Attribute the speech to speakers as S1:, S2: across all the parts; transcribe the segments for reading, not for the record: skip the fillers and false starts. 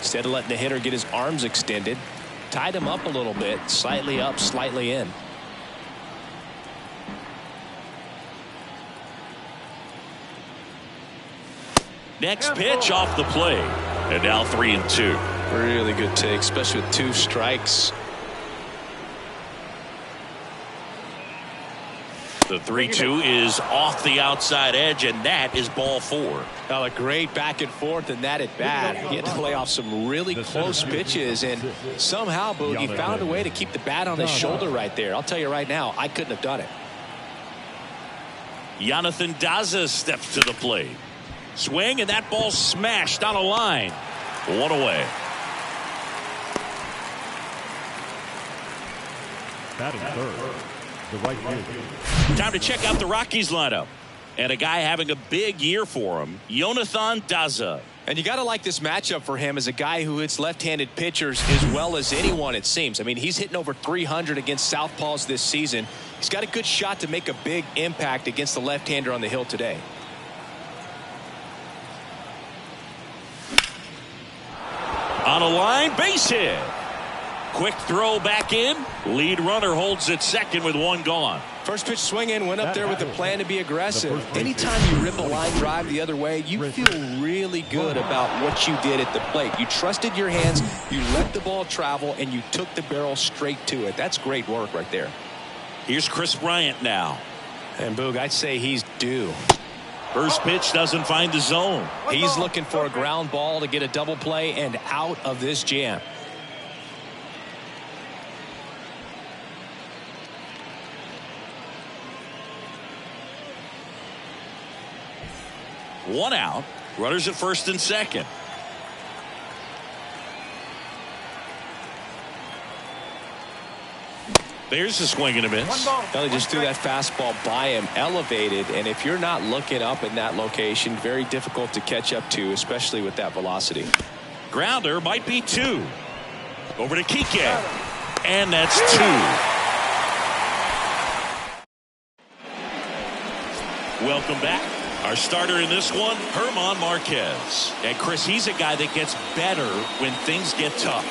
S1: Instead of letting the hitter get his arms extended, tied him up a little bit, slightly up, slightly in.
S2: Next pitch off the plate. And now 3-2.
S1: Really good take, especially with 2 strikes.
S2: The 3-2 is off the outside edge, and that is ball 4.
S1: Well, a great back and forth in that at bat. He had to lay off some really close pitches, and somehow Boogie found a way to keep the bat on his shoulder right there. I'll tell you right now, I couldn't have done it.
S2: Jonathan Daza steps to the plate. Swing, and that ball smashed on a line. 1 away.
S3: Batting third, the right fielder.
S2: Time to check out the Rockies lineup. And a guy having a big year for him, Jonathan Daza.
S1: And you got to like this matchup for him as a guy who hits left-handed pitchers as well as anyone, it seems. I mean, he's hitting over 300 against southpaws this season. He's got a good shot to make a big impact against the left-hander on the hill today.
S2: On a line, base hit. Quick throw back in. Lead runner holds at second with 1 gone.
S1: First pitch swing in, went up there with a plan to be aggressive. Anytime you rip a line drive the other way, you feel really good about what you did at the plate. You trusted your hands, you let the ball travel, and you took the barrel straight to it. That's great work right there.
S2: Here's Chris Bryant now.
S1: And Boog, I'd say he's due.
S2: First pitch doesn't find the zone.
S1: He's looking for a ground ball to get a double play and out of this jam.
S2: One out. Runners at first and second. There's a swing and a miss.
S1: Well, he just threw that fastball by him, elevated, and if you're not looking up in that location, very difficult to catch up to, especially with that velocity.
S2: Grounder might be 2. Over to Kike. And that's 2. Welcome back. Our starter in this one, German Marquez. And Chris, he's a guy that gets better when things get tough.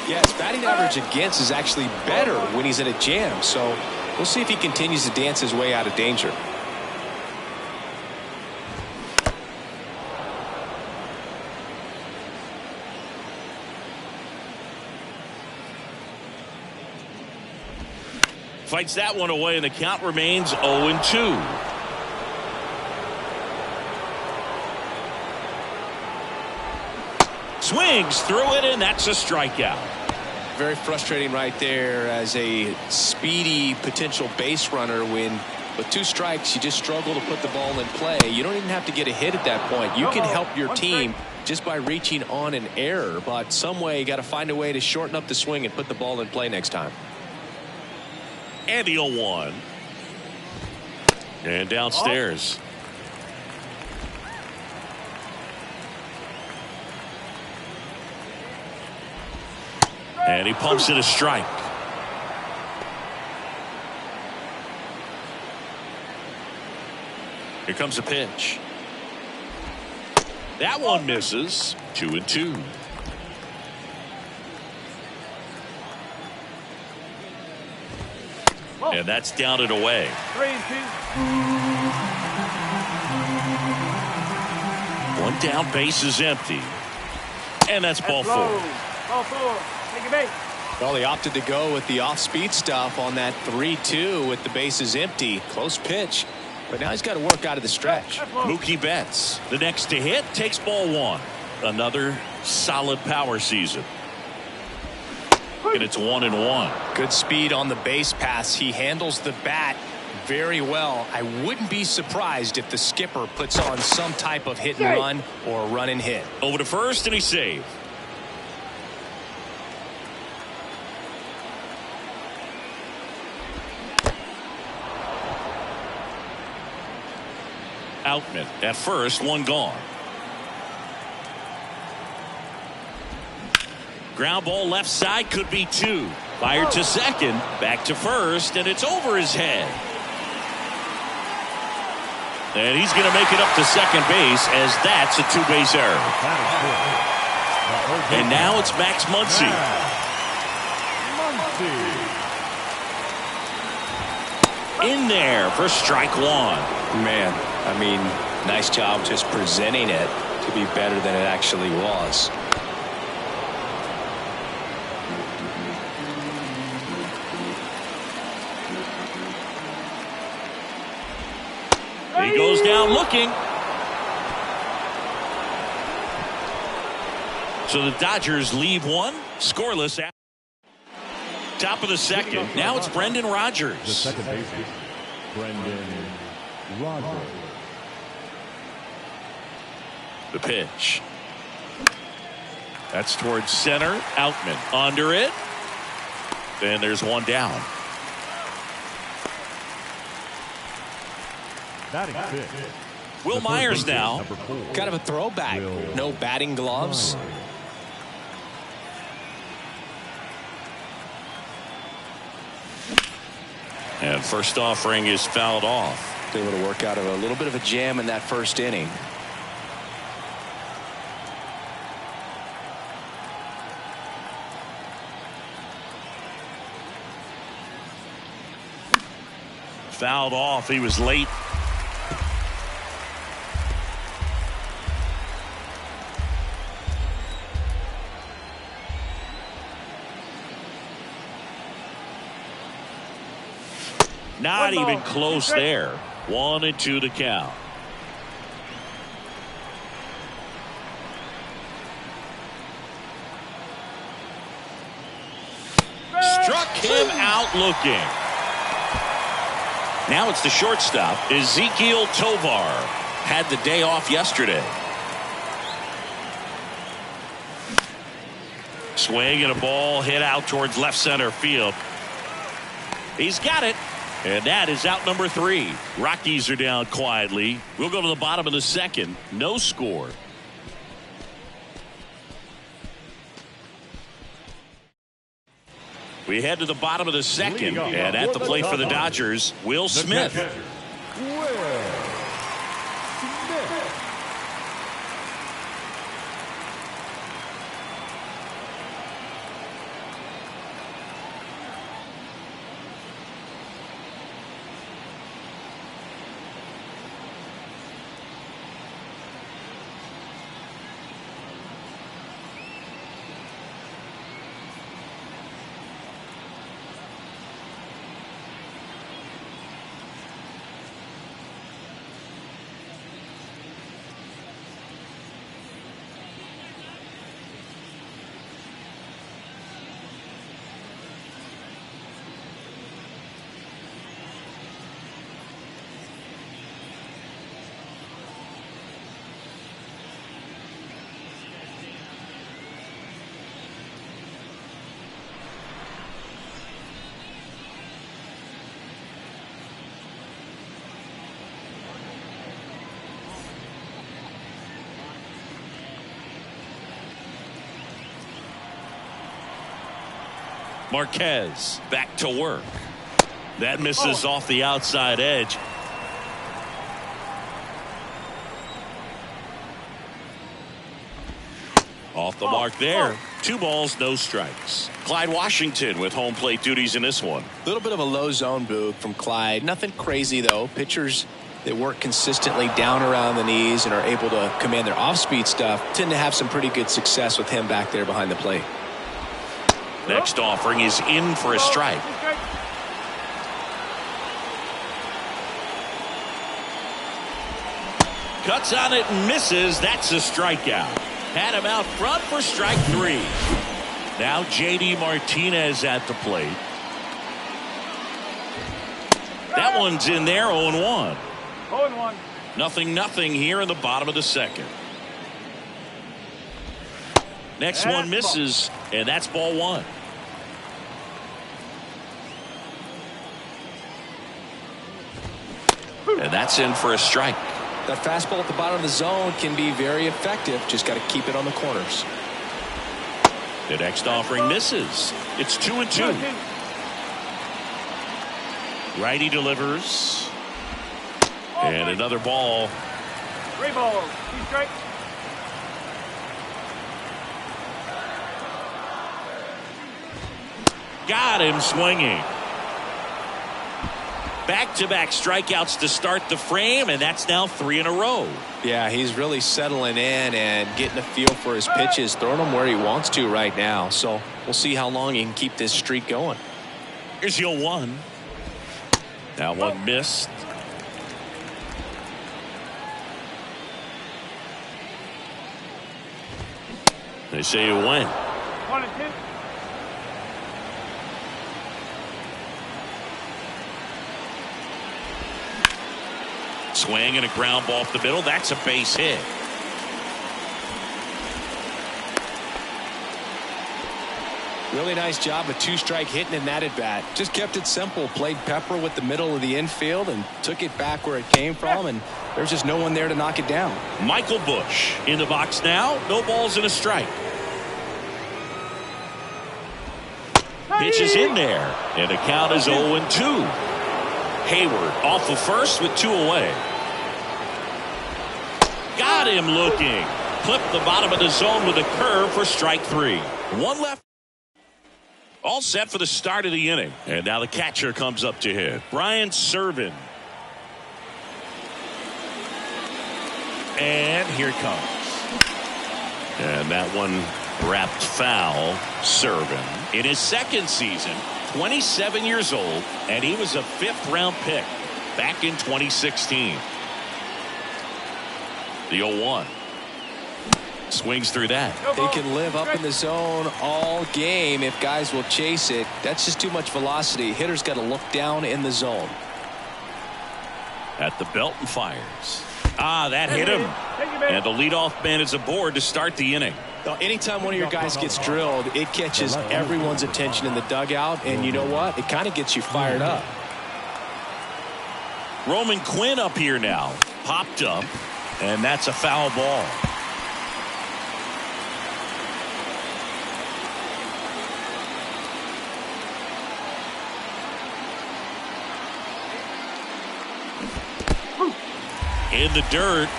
S1: Yes, batting average against is actually better when he's in a jam, so we'll see if he continues to dance his way out of danger.
S2: Fights that one away, and the count remains 0-2. Swings through it, and that's a strikeout.
S1: Very frustrating right there as a speedy potential base runner when with 2 strikes you just struggle to put the ball in play. You don't even have to get a hit at that point. You can help your team just by reaching on an error, but some way you got to find a way to shorten up the swing and put the ball in play next time.
S2: And the 0-1. And downstairs. And he pumps it a strike. Here comes a pitch. That one misses. 2-2. And that's down and away.
S3: 3-2.
S2: 1 down, base is empty. And that's ball 4.
S3: Ball 4.
S1: Well, he opted to go with the off-speed stuff on that 3-2 with the bases empty. Close pitch, but now he's got to work out of the stretch.
S2: Mookie Betts, the next to hit, takes ball 1. Another solid power season. And it's 1-1.
S1: Good speed on the base pass. He handles the bat very well. I wouldn't be surprised if the skipper puts on some type of hit and run or run and hit.
S2: Over to first, and he's saved. Outman at first, 1 gone. Ground ball left side, could be 2. Fired to second, back to first, and it's over his head. And he's going to make it up to second base as that's a 2-base error. And now it's Max Muncy. In there for strike one.
S1: Man, I mean, nice job just presenting it to be better than it actually was.
S2: He goes down looking. So the Dodgers leave one scoreless. Top of the second. Now it's Brendan
S3: The
S2: Rodgers.
S3: second baseman, Brendan Rodgers.
S2: The pitch. That's towards center. Outman under it. And there's one down.
S3: Batting fifth.
S2: Will
S3: The third
S2: Myers
S3: baseman,
S2: now.
S3: number 4.
S1: Kind of a throwback.
S3: Will
S1: No batting gloves.
S3: Myers.
S2: And first offering is fouled off.
S1: Able to work out of a little bit of a jam in that first inning.
S2: Fouled off. He was late. Not even close there. 1-2 to count. Struck him out looking. Now it's the shortstop, Ezequiel Tovar. Had the day off yesterday. Swing and a ball hit out towards left center field. He's got it. And that is out number 3. Rockies are down quietly. We'll go to the bottom of the second. No score. We head to the bottom of the second. And at the plate for the Dodgers, Will Smith. Marquez back to work. That misses off the outside edge. Off the mark there. 2 balls, no strikes. Clyde Washington with home plate duties in this one.
S1: A little bit of a low zone, Boog, from Clyde. Nothing crazy, though. Pitchers that work consistently down around the knees and are able to command their off-speed stuff tend to have some pretty good success with him back there behind the plate.
S2: Next offering is in for a strike. Cuts on it and misses. That's a strikeout. Had him out front for strike 3. Now J.D. Martinez at the plate. That one's in there. 0-1.
S4: 0-1.
S2: 0-0 here in the bottom of the second. Next one misses, and that's ball 1. And that's in for a strike.
S1: That fastball at the bottom of the zone can be very effective. Just got to keep it on the corners.
S2: The next offering misses. It's 2-2. Righty delivers. And another ball.
S4: 3 balls. 2 strikes.
S2: Got him swinging. Back-to-back strikeouts to start the frame, and that's now 3 in a row.
S1: Yeah, he's really settling in and getting a feel for his pitches, throwing them where he wants to right now. So we'll see how long he can keep this streak going.
S2: Here's the 0-1. That one missed. They say it went.
S4: 1-2.
S2: Swing and a ground ball off the middle. That's a base hit.
S1: Really nice job of two-strike hitting in that at-bat. Just kept it simple. Played pepper with the middle of the infield and took it back where it came from, and there's just no one there to knock it down.
S2: Michael Busch in the box now. No balls and a strike. Pitch is in there, and the count is 0-2. Hayward off of first with 2 away. Got him looking. Clipped the bottom of the zone with a curve for strike 3. 1 left. All set for the start of the inning. And now the catcher comes up to hit. Brian Serven. And here it comes. And that one wrapped foul. Serven in his second season, 27 years old, and he was a 5th-round pick back in 2016. The 0-1. Swings through that.
S1: They can live up in the zone all game if guys will chase it. That's just too much velocity. Hitter's got to look down in the zone.
S2: At the belt and fires. That hit him. And the leadoff man is aboard to start the inning.
S1: Anytime one of your guys gets drilled, it catches everyone's attention in the dugout, and you know what? It kind of gets you fired up.
S2: Roman Quinn up here now. Popped up, and that's a foul ball. In the dirt.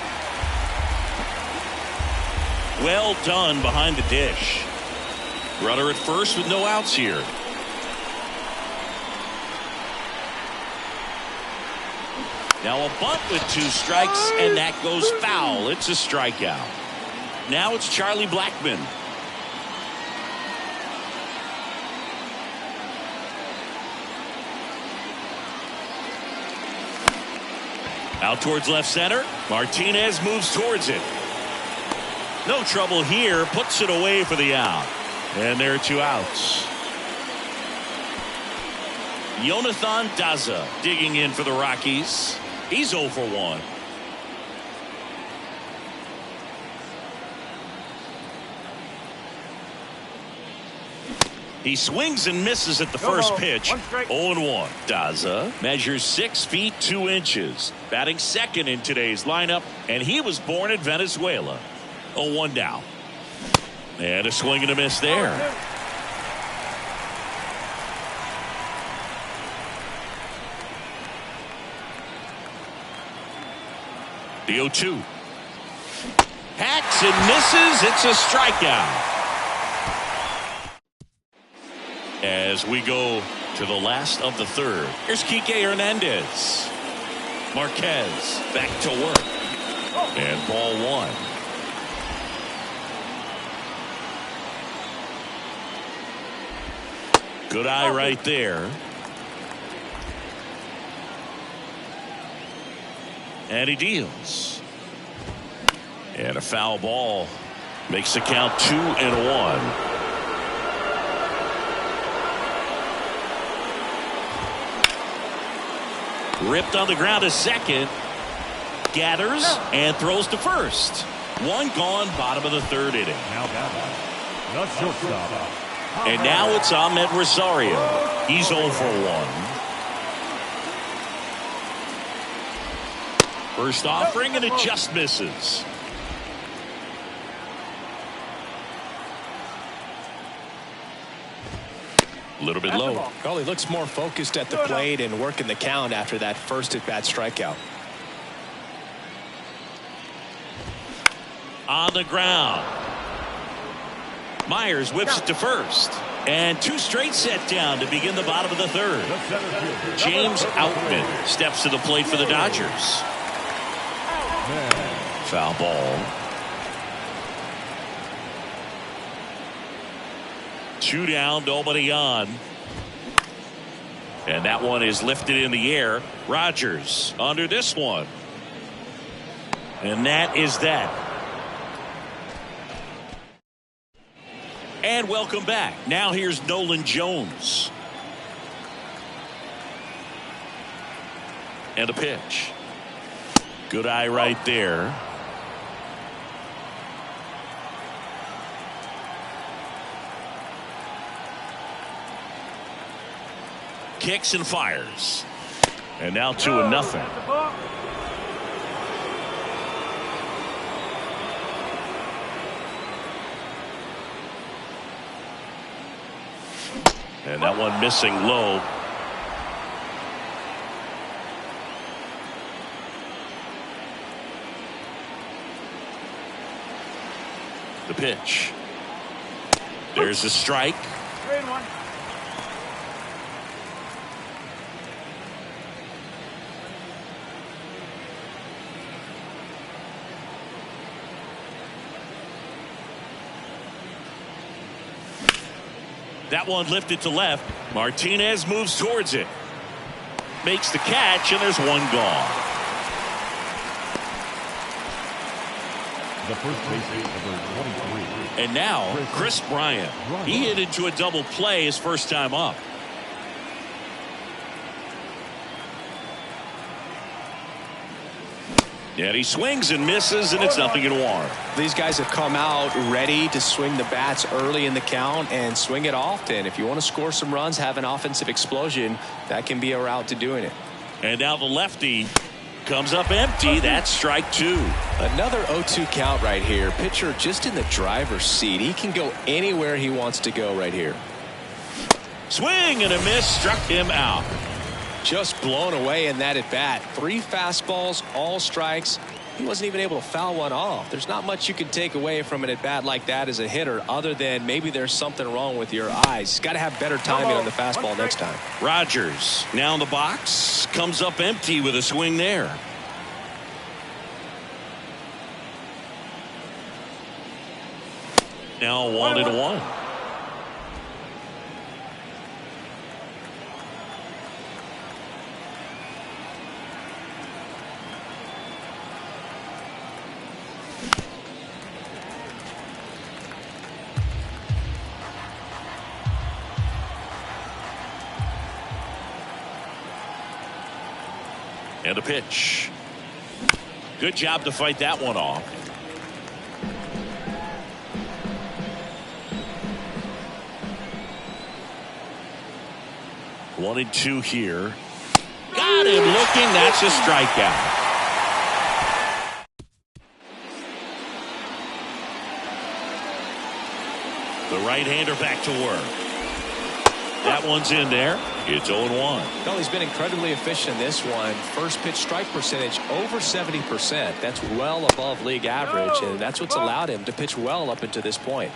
S2: Well done behind the dish. Runner at first with no outs here. Now a bunt with 2 strikes, and that goes foul. It's a strikeout. Now it's Charlie Blackmon. Out towards left center. Martinez moves towards it. No trouble here. Puts it away for the out. And there are 2 outs. Jonathan Daza digging in for the Rockies. He's 0 for 1. He swings and misses at the first pitch. 0-1. Daza measures 6 feet 2 inches. Batting second in today's lineup, and he was born in Venezuela. 0-1 down. And a swing and a miss there. The 0-2. Hacks and misses. It's a strikeout. As we go to the last of the third. Here's Kike Hernandez. Marquez back to work. And ball 1. Good eye right there. And he deals. And a foul ball makes the count 2-1. Ripped on the ground to second. Gathers and throws to first. 1 gone, bottom of the 3rd inning.
S3: Now batting, the shortstop.
S2: And now it's Ahmed Rosario. He's 0 for 1. First offering, and it just misses. A little bit low.
S1: Well, he looks more focused at the plate and working the count after that first at-bat strikeout.
S2: On the ground. Myers whips it to first. And 2 straight set down to begin the bottom of the third. James Outman steps to the plate for the Dodgers. Foul ball. 2 down, nobody on. And that one is lifted in the air. Rogers under this one. And that is that. And welcome back. Now here's Nolan Jones. And a pitch. Good eye right there. Kicks and fires. And now 2-0. And that one missing low. The pitch. There's a strike. That one lifted to left. Martinez moves towards it. Makes the catch, and there's one gone.
S3: The first baseman, number 23.
S2: And now, Chris Bryant. He hit into a double play his first time up. And he swings and misses, and it's 0-1.
S1: These guys have come out ready to swing the bats early in the count and swing it often. If you want to score some runs, have an offensive explosion, that can be a route to doing it.
S2: And now the lefty comes up empty. That's strike 2.
S1: Another 0-2 count right here. Pitcher just in the driver's seat. He can go anywhere he wants to go right here.
S2: Swing and a miss, struck him out.
S1: Just blown away in that at bat. 3 fastballs, all strikes. He wasn't even able to foul one off. There's not much you can take away from an at bat like that as a hitter, other than maybe there's something wrong with your eyes. Got to have better timing on the fastball next time.
S2: Rogers now in the box, comes up empty with a swing there. Now 1-1. And a pitch. Good job to fight that one off. One and 2 here. Got him looking. That's a strikeout. The right-hander back to work. That one's in there. It's 0-1.
S1: Well, he's been incredibly efficient in this one. First pitch strike percentage over 70%. That's well above league average, and that's what's allowed him to pitch well up until this point.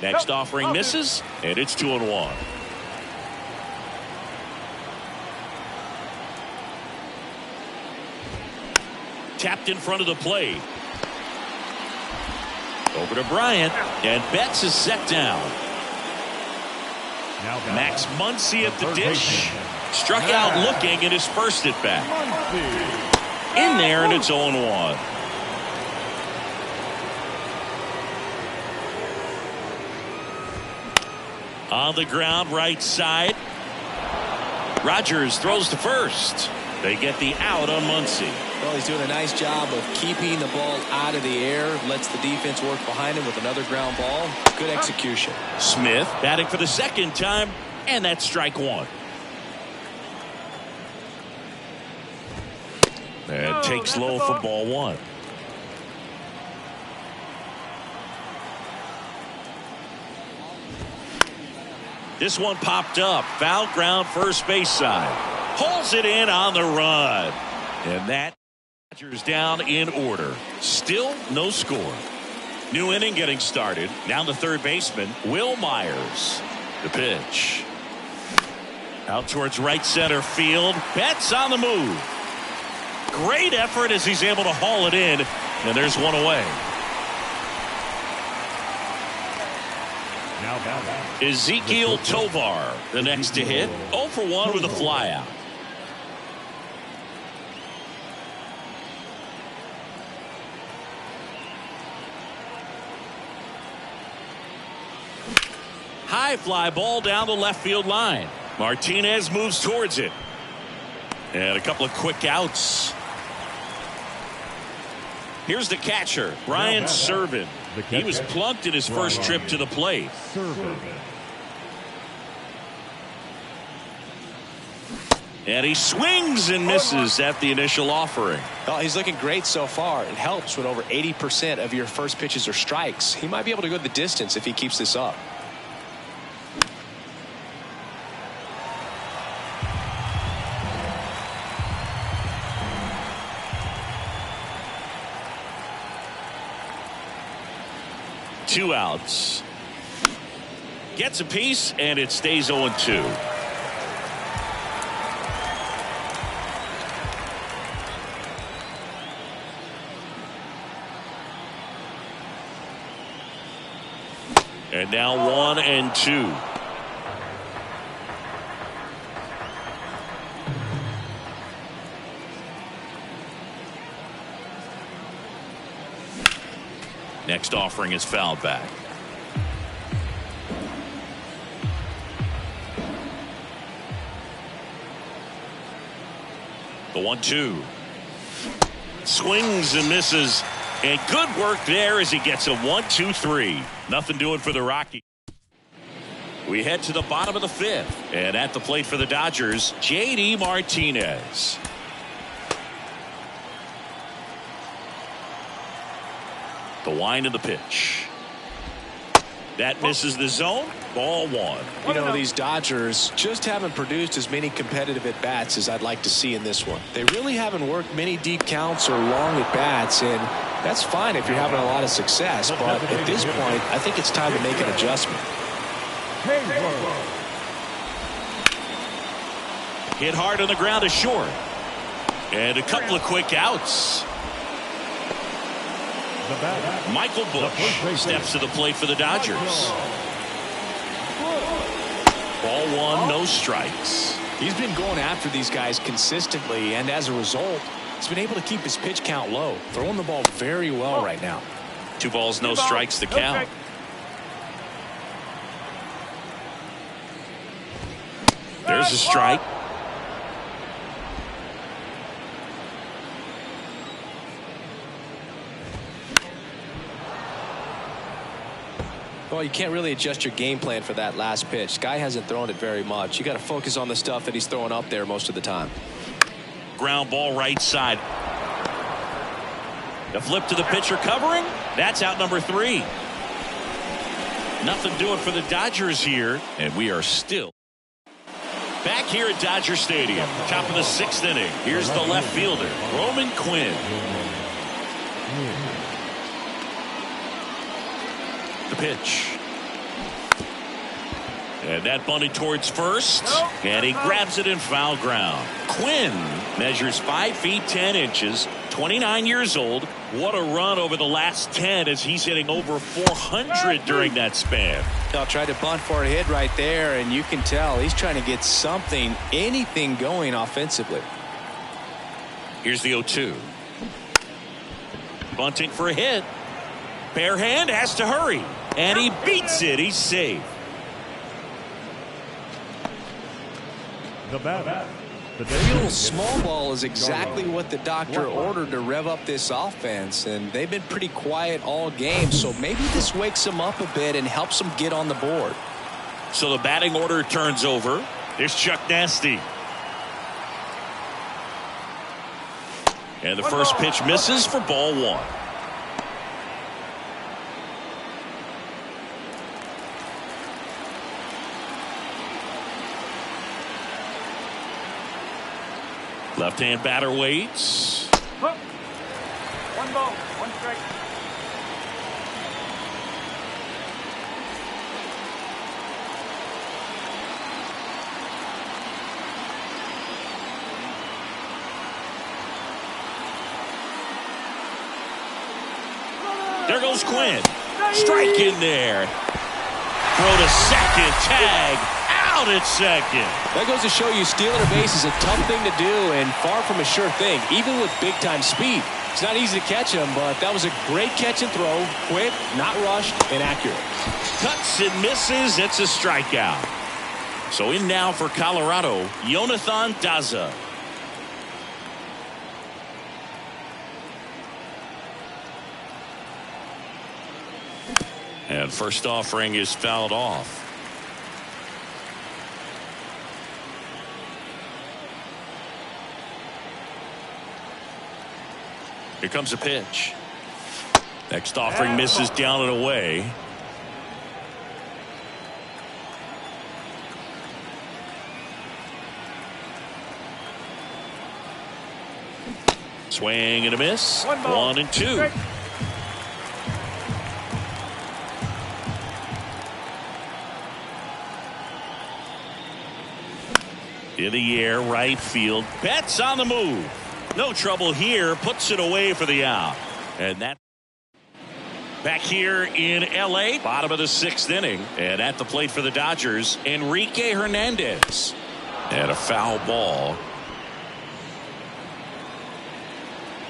S2: Next offering misses, and it's 2-1. Tapped in front of the plate. Over to Bryant, and Betts is set down. Max Muncy at the dish. Struck out looking at his first at bat. In there, and it's 0-1. On the ground, right side. Rogers throws to first. They get the out on Muncy.
S1: Well, he's doing a nice job of keeping the ball out of the air. Lets the defense work behind him with another ground ball. Good execution.
S2: Smith batting for the second time, and that's strike 1. And takes low for ball 1. This one popped up. Foul ground first base side. Pulls it in on the run. And that Dodgers down in order. Still no score. New inning getting started. Now the third baseman, Will Myers. The pitch. Out towards right center field. Betts on the move. Great effort as he's able to haul it in. And there's one away. Ezequiel Tovar, the next to hit. 0 for 1 with a flyout. High fly ball down the left field line. Martinez moves towards it. And a couple of quick outs. Here's the catcher, Brian Serven. He was plunked in his first trip to the plate. And he swings and misses at the initial offering.
S1: Well, he's looking great so far. It helps when over 80% of your first pitches are strikes. He might be able to go the distance if he keeps this up.
S2: Two outs. Gets a piece, and it stays 0-2. And now 1-2. Next offering is fouled back. The 1-2. Swings and misses. And good work there as he gets a 1-2-3. Nothing doing for the Rockies. We head to the bottom of the fifth. And at the plate for the Dodgers, J.D. Martinez. The wind of the pitch. That misses the zone. Ball 1.
S1: You know, these Dodgers just haven't produced as many competitive at-bats as I'd like to see in this one. They really haven't worked many deep counts or long at-bats, and that's fine if you're having a lot of success. But at this point, I think it's time to make an adjustment.
S2: Hit hard on the ground is short. And a couple of quick outs. Michael Busch steps to the plate for the Dodgers. Ball 1, no strikes.
S1: He's been going after these guys consistently, and as a result, he's been able to keep his pitch count low, throwing the ball very well right now.
S2: 2 balls, no strikes to count. There's a strike.
S1: Well, you can't really adjust your game plan for that last pitch. Guy hasn't thrown it very much. You got to focus on the stuff that he's throwing up there most of the time.
S2: Ground ball right side. The flip to the pitcher covering. That's out number 3. Nothing doing for the Dodgers here, and we are still back here at Dodger Stadium. Top of the 6th inning. Here's the left fielder, Roman Quinn. The pitch. And that bunted towards first. And he grabs it in foul ground. Quinn measures 5 feet 10 inches, 29 years old. What a run over the last 10 as he's hitting over 400 during that span.
S1: I'll try to bunt for a hit right there, and you can tell he's trying to get something, anything going offensively.
S2: Here's the 0-2. Bunting for a hit. Bare hand has to hurry. And he beats it. He's safe.
S3: The batter.
S1: The little small ball is exactly what the doctor ordered to rev up this offense, and they've been pretty quiet all game, so maybe this wakes them up a bit and helps them get on the board.
S2: So the batting order turns over. There's Chuck Nasty. And the first pitch misses for ball 1. Left-hand batter waits.
S4: 1 ball, 1 strike.
S2: There goes Quinn. Strike in there. Throw to second. Tag out at second.
S1: That goes to show you stealing a base is a tough thing to do and far from a sure thing, even with big-time speed. It's not easy to catch him, but that was a great catch and throw. Quick, not rushed, and accurate.
S2: Cuts and misses. It's a strikeout. So in now for Colorado, Jonathan Daza. And first offering is fouled off. Here comes a pitch. Next offering misses down and away. Swing and a miss. 1-2. In the air, right field. Betts on the move. No trouble here. Puts it away for the out. And that back here in L.A. Bottom of the 6th inning. And at the plate for the Dodgers, Enrique Hernandez. And a foul ball.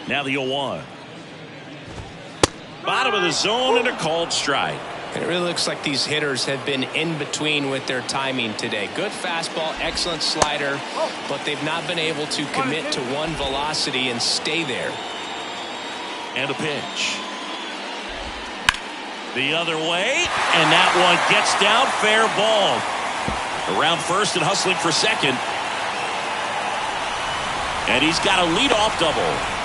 S2: Now the 0-1. Bottom of the zone and a called strike.
S1: It really looks like these hitters have been in between with their timing today. Good fastball, excellent slider, but they've not been able to commit to one velocity and stay there.
S2: And a pitch. The other way, and that one gets down, fair ball. Around first and hustling for second. And he's got a leadoff double.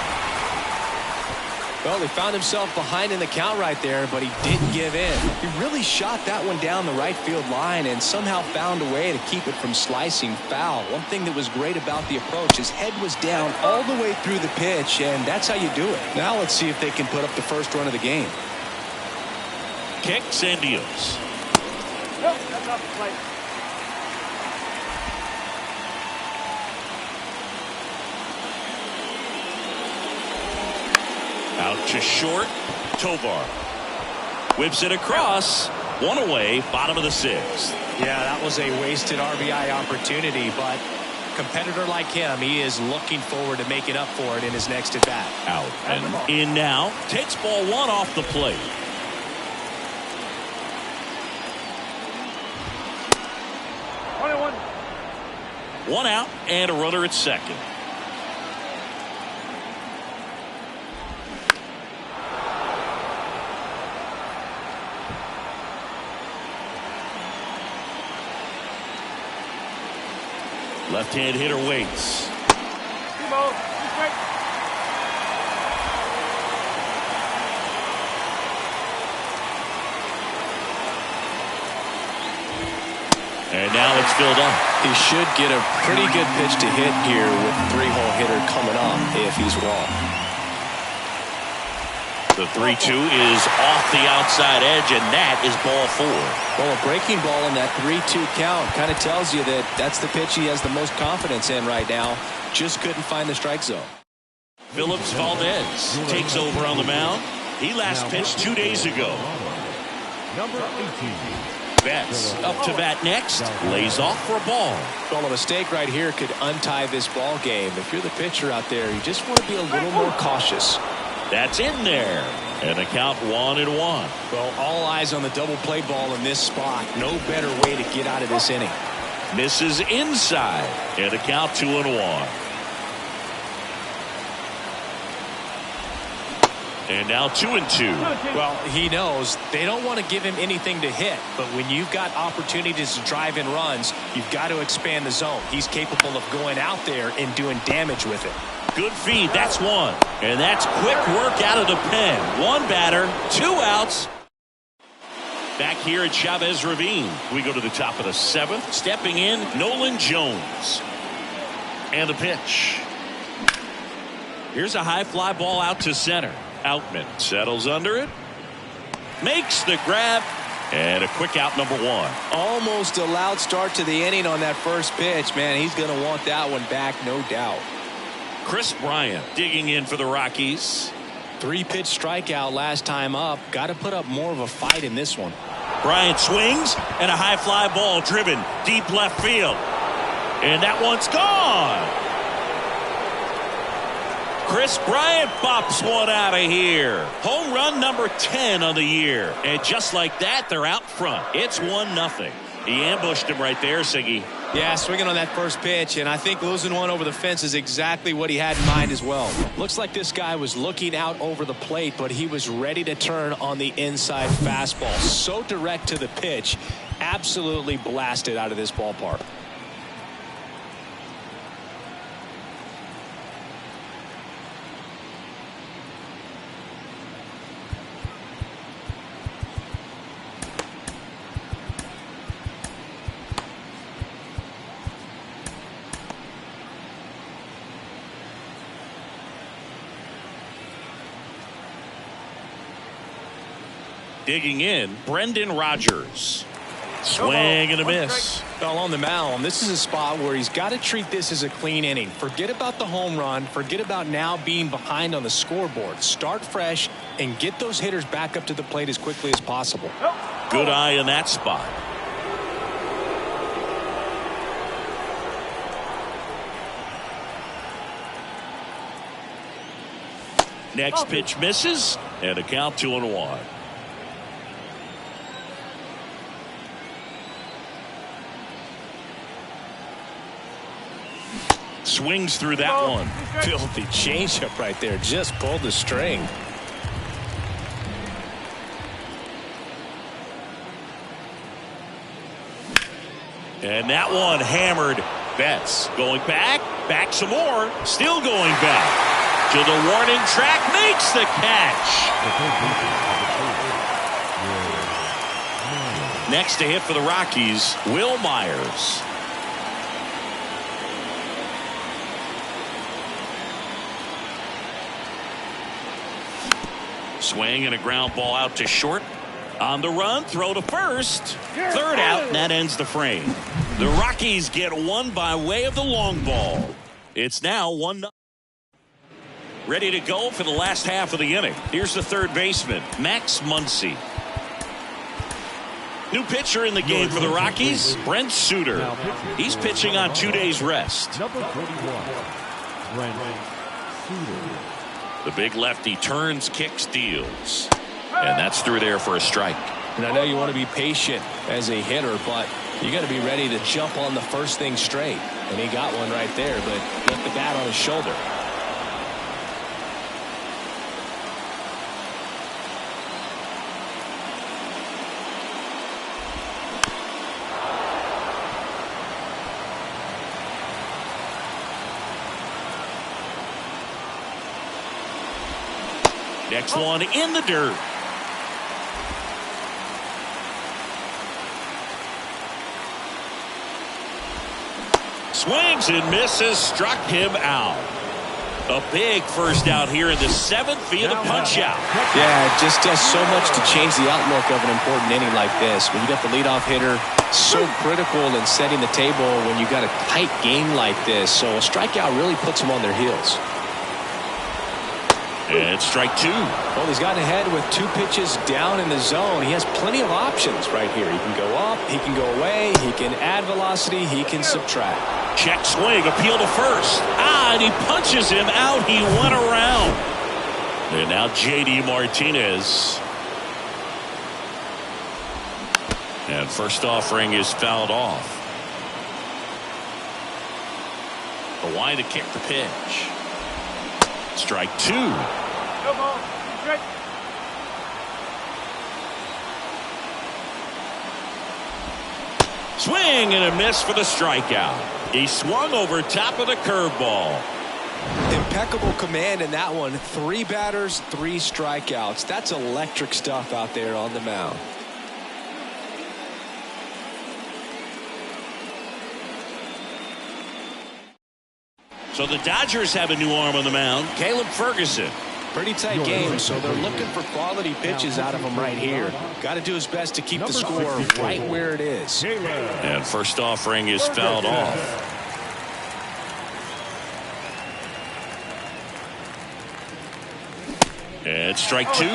S1: Well, he found himself behind in the count right there, but he didn't give in. He really shot that one down the right field line and somehow found a way to keep it from slicing foul. One thing that was great about the approach, his head was down all the way through the pitch, and that's how you do it. Now let's see if they can put up the first run of the game.
S2: Kicks and deals.
S4: Nope, that's off the plate.
S2: Out to short. Tovar whips it across. One away. Bottom of the 6th.
S1: Yeah, that was a wasted RBI opportunity, but a competitor like him, he is looking forward to making up for it in his next at bat.
S2: Out and in now. Takes ball 1 off the plate. One out and a runner at second. Left-hand hitter waits. And now it's filled up.
S1: He should get a pretty good pitch to hit here with 3-hole hitter coming up if he's wrong.
S2: The 3-2 is off the outside edge, and that is ball 4.
S1: Well, a breaking ball in that 3-2 count kind of tells you that that's the pitch he has the most confidence in right now. Just couldn't find the strike zone.
S2: Phillips Valdez takes over on the mound. He last pitched 2 days ago.
S3: Number 18.
S2: Betts up to bat next. Lays off for a ball.
S1: Well, a mistake right here could untie this ball game. If you're the pitcher out there, you just want to be a little more cautious.
S2: That's in there. And a count 1-1.
S1: Well, all eyes on the double play ball in this spot. No better way to get out of this inning.
S2: Misses inside. And a count 2-1. And now 2-2.
S1: Well, he knows they don't want to give him anything to hit, but when you've got opportunities to drive in runs, you've got to expand the zone. He's capable of going out there and doing damage with it.
S2: Good feed. That's one. And that's quick work out of the pen. One batter, 2 outs. Back here at Chavez Ravine, we go to the top of the 7th. Stepping in, Nolan Jones. And the pitch. Here's a high fly ball out to center. Outman settles under it. Makes the grab. And a quick out, number 1.
S1: Almost a loud start to the inning on that first pitch. Man, he's going to want that one back, no doubt.
S2: Chris Bryant digging in for the Rockies.
S1: 3-pitch strikeout last time up. Got to put up more of a fight in this one.
S2: Bryant swings, and a high fly ball driven deep left field. And that one's gone. Chris Bryant bops one out of here. Home run number 10 on the year. And just like that, they're out front. It's 1-0. He ambushed him right there, Siggy.
S1: Yeah, swinging on that first pitch, and I think losing one over the fence is exactly what he had in mind as well. Looks like this guy was looking out over the plate, but he was ready to turn on the inside fastball. So direct to the pitch, absolutely blasted out of this ballpark.
S2: Digging in, Brendan Rodgers. Swing and a miss.
S1: Well, on the mound, this is a spot where he's got to treat this as a clean inning. Forget about the home run. Forget about now being behind on the scoreboard. Start fresh and get those hitters back up to the plate as quickly as possible.
S2: Good eye in that spot. Next pitch misses, and a count 2-1. Swings through that one.
S1: Filthy changeup right there. Just pulled the string.
S2: And that one hammered. Betts going back some more, still going back to the warning track, makes the catch. Next to hit for the Rockies, Will Myers. Swing and a ground ball out to short. On the run, throw to first. Third out, and that ends the frame. The Rockies get one by way of the long ball. It's now 1-0. Ready to go for the last half of the inning. Here's the third baseman, Max Muncy. New pitcher in the game for the Rockies, Brent Suter. He's pitching on 2 days rest.
S3: Number 31, Brent Suter.
S2: The big lefty turns, kicks, deals. And that's through there for a strike.
S1: And I know you want to be patient as a hitter, but you got to be ready to jump on the first thing straight. And he got one right there, but left the bat on his shoulder.
S2: Next one in the dirt. Swings and misses, struck him out. A big first out here in the 7th via the punch out.
S1: Yeah, it just does so much to change the outlook of an important inning like this. When you got the leadoff hitter, so critical in setting the table when you got a tight game like this. So a strikeout really puts them on their heels.
S2: And strike 2.
S1: Well, he's gotten ahead with 2 pitches down in the zone. He has plenty of options right here. He can go up, he can go away, he can add velocity, he can subtract.
S2: Check swing, appeal to first. And he punches him out. He went around. And now J.D. Martinez. And first offering is fouled off. The line to kick the pitch. Strike 2. Swing and a miss for the strikeout. He swung over top of the curveball.
S1: Impeccable command in that one. 3 batters, 3 strikeouts. That's electric stuff out there on the mound.
S2: So the Dodgers have a new arm on the mound, Caleb Ferguson.
S1: Pretty tight game, so they're looking for quality pitches out of him right here. Got to do his best to keep the score right where it is.
S2: And first offering is fouled off. And strike two.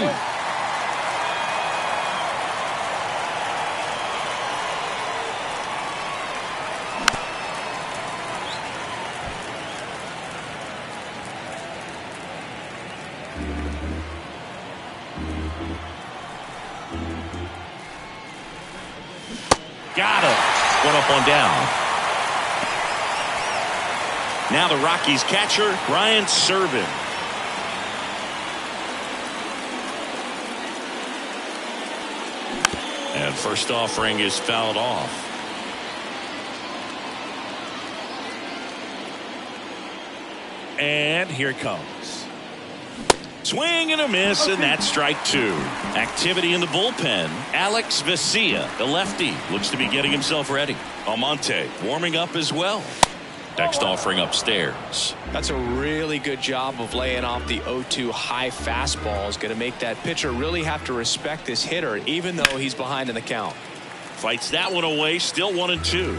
S2: Got him. One up, one down. Now the Rockies catcher, Brian Serven. And first offering is fouled off. And here it comes. Swing and a miss, and that's strike two. Activity in the bullpen. Alex Vesia, the lefty, looks to be getting himself ready. Almonte warming up as well. Next offering upstairs.
S1: That's a really good job of laying off the 0-2 high fastball. Is going to make that pitcher really have to respect this hitter, even though he's behind in the count.
S2: Fights that one away, still 1-2.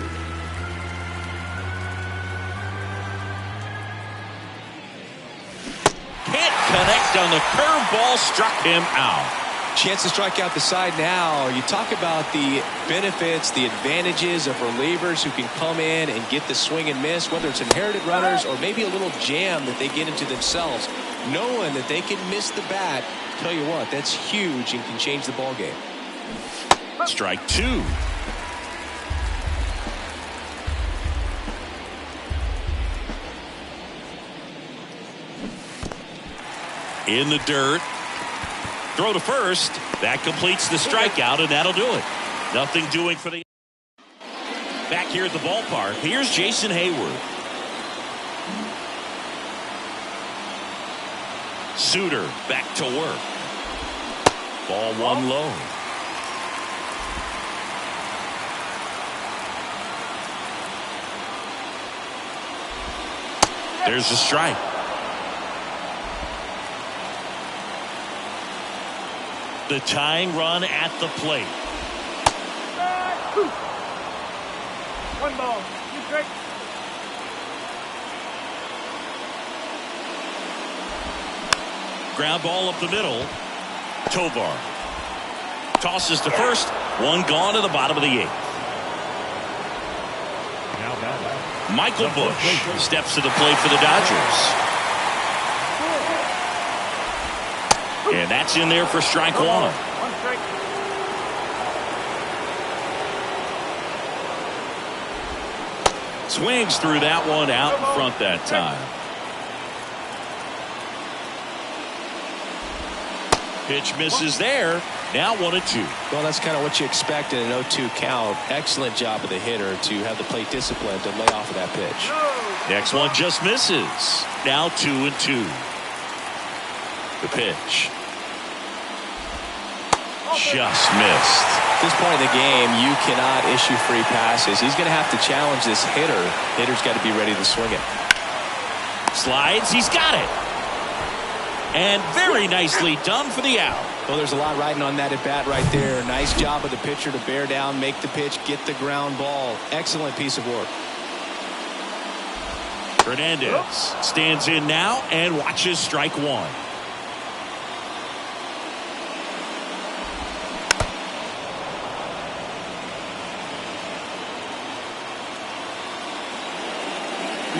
S2: Can't connect on the curveball, struck him out.
S1: Chance to strike out the side now. You talk about the benefits, the advantages of relievers who can come in and get the swing and miss, whether it's inherited runners or maybe a little jam that they get into themselves. Knowing that they can miss the bat, tell you what, that's huge and can change the ball game.
S2: Strike two. In the dirt. Throw to first. That completes the strikeout, and that'll do it. Nothing doing for the. Back here at the ballpark, here's Jason Hayward. Suter back to work. Ball one low. There's a strike. The tying run at the plate.
S4: One ball. You strike.
S2: Ground ball up the middle. Tovar tosses to first. One gone to the bottom of the eighth.
S3: Now batting.
S2: Michael Busch steps to the plate for the Dodgers. And that's in there for strike one.
S4: One strike.
S2: Swings through that one out in front that time. Pitch misses there. Now 1-2.
S1: Well, that's kind of what you expect in an 0-2 count. Excellent job of the hitter to have the plate discipline to lay off of that pitch.
S2: Next one just misses. Now 2-2. The pitch. Just missed.
S1: At this point in the game, you cannot issue free passes. He's going to have to challenge this hitter. Hitter's got to be ready to swing it.
S2: Slides. He's got it. And very nicely done for the out.
S1: Well, there's a lot riding on that at bat right there. Nice job of the pitcher to bear down, make the pitch, get the ground ball. Excellent piece of work.
S2: Hernandez stands in now and watches strike one.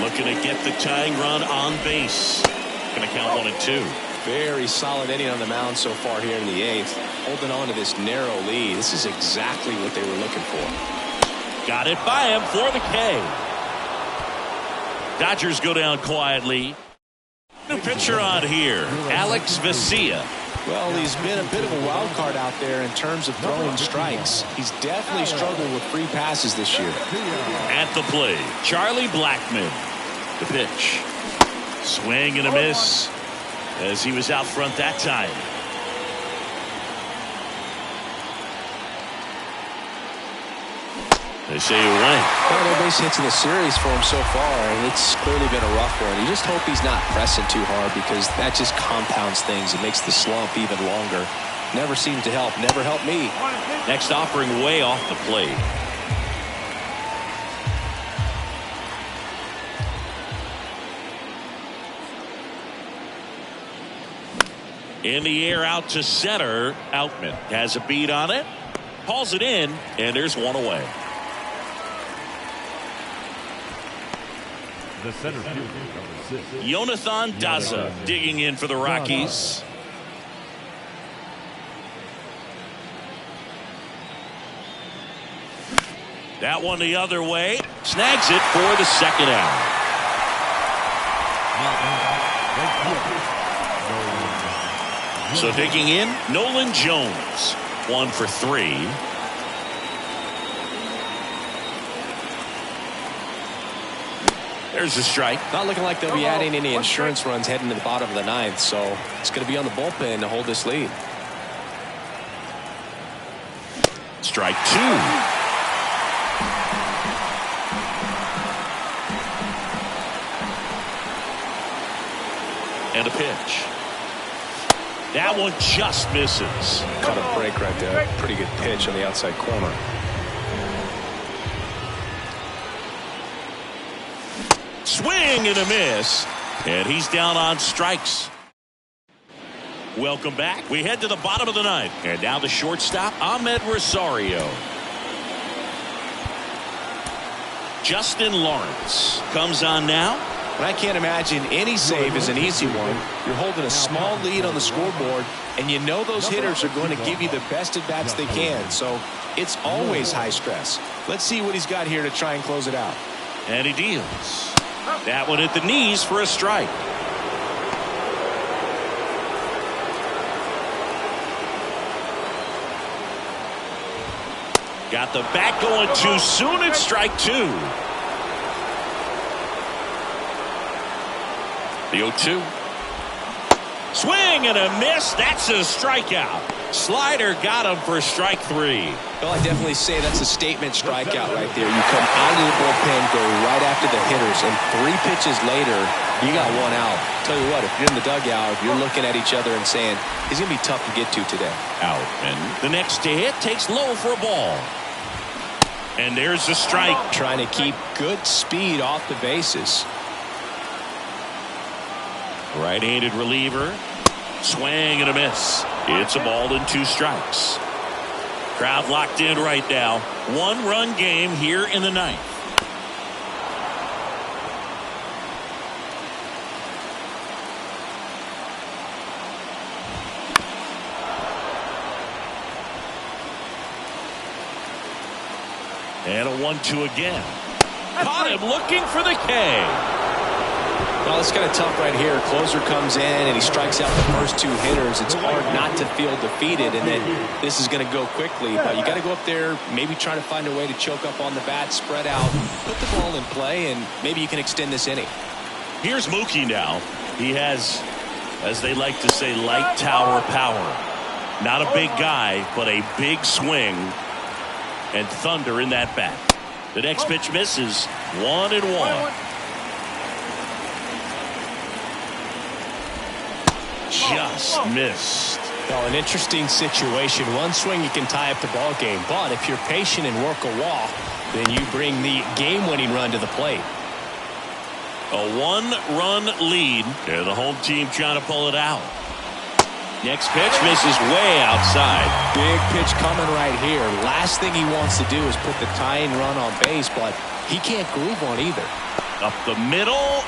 S2: Looking to get the tying run on base. Going to count 1-2.
S1: Very solid inning on the mound so far here in the eighth. Holding on to this narrow lead. This is exactly what they were looking for.
S2: Got it by him for the K. Dodgers go down quietly. New pitcher on here, Alex Vesia.
S1: Well, he's been a bit of a wild card out there in terms of throwing strikes. He's definitely struggled with free passes this year.
S2: At the plate, Charlie Blackmon. The pitch. Swing and a miss as he was out front that time. They say he went.
S1: Well, no base hits in the series for him so far, and it's clearly been a rough one. You just hope he's not pressing too hard because that just compounds things. It makes the slump even longer. Never seemed to help. Never helped me.
S2: Next offering way off the plate. In the air out to center. Outman has a beat on it. Hauls it in, and there's one away.
S3: The center fielder, number 6.
S2: Jonathan Daza digging in for the Rockies. That one the other way. Snags it for the second out. So digging in, Nolan Jones. 1 for 3. There's a strike.
S1: Not looking like they'll be adding any insurance runs heading to the bottom of the ninth, so it's going to be on the bullpen to hold this lead.
S2: Strike 2. And a pitch. That one just misses.
S1: Caught a break right there. Pretty good pitch on the outside corner.
S2: Swing and a miss. And he's down on strikes. Welcome back. We head to the bottom of the ninth. And now the shortstop, Ahmed Rosario. Justin Lawrence comes on now.
S1: And I can't imagine any save is an easy one. You're holding a small lead on the scoreboard, and you know those hitters are going to give you the best at bats they can. So it's always high stress. Let's see what he's got here to try and close it out.
S2: And he deals. That one at the knees for a strike. Got the bat going too soon. It's strike 2. The 0-2. Swing and a miss. That's a strikeout. Slider got him for strike 3.
S1: Well, I definitely say that's a statement strikeout right there. You come out of the bullpen, go right after the hitters, and 3 pitches later, you got 1 out. Tell you what, if you're in the dugout, you're looking at each other and saying, he's going to be tough to get to today.
S2: Out. And the next to hit takes low for a ball. And there's a strike.
S1: Trying to keep good speed off the bases.
S2: Right-handed reliever. Swing and a miss. It's a ball and 2 strikes. Crowd locked in right now. 1-run game here in the ninth. And a 1-2 again. Caught him looking for the K.
S1: Well, it's kind of tough right here. Closer comes in and he strikes out the first 2 hitters. It's hard not to feel defeated, and then this is going to go quickly. But you got to go up there, maybe try to find a way to choke up on the bat, spread out, put the ball in play, and maybe you can extend this inning.
S2: Here's Mookie now. He has, as they like to say, light tower power. Not a big guy, but a big swing and thunder in that bat. The next pitch misses. 1-1. Just missed.
S1: Well, an interesting situation. One swing you can tie up the ball game, but if you're patient and work a walk, then you bring the game-winning run to the plate.
S2: A 1-run lead, and the home team trying to pull it out. Next pitch misses way outside.
S1: Big pitch coming right here. Last thing he wants to do is put the tying run on base, but he can't groove on either.
S2: Up the middle.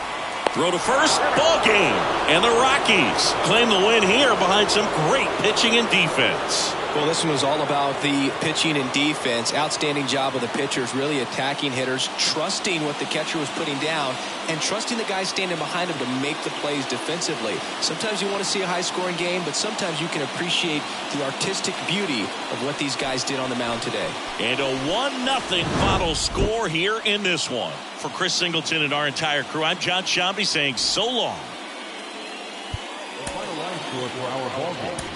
S2: Throw to first. Ball game. And the Rockies claim the win here behind some great pitching and defense.
S1: Well, this one was all about the pitching and defense. Outstanding job of the pitchers, really attacking hitters, trusting what the catcher was putting down, and trusting the guys standing behind him to make the plays defensively. Sometimes you want to see a high-scoring game, but sometimes you can appreciate the artistic beauty of what these guys did on the mound today.
S2: And a 1-0 final score here in this one. For Chris Singleton and our entire crew, I'm John Shambi saying so long.
S3: The final line score for our ball game.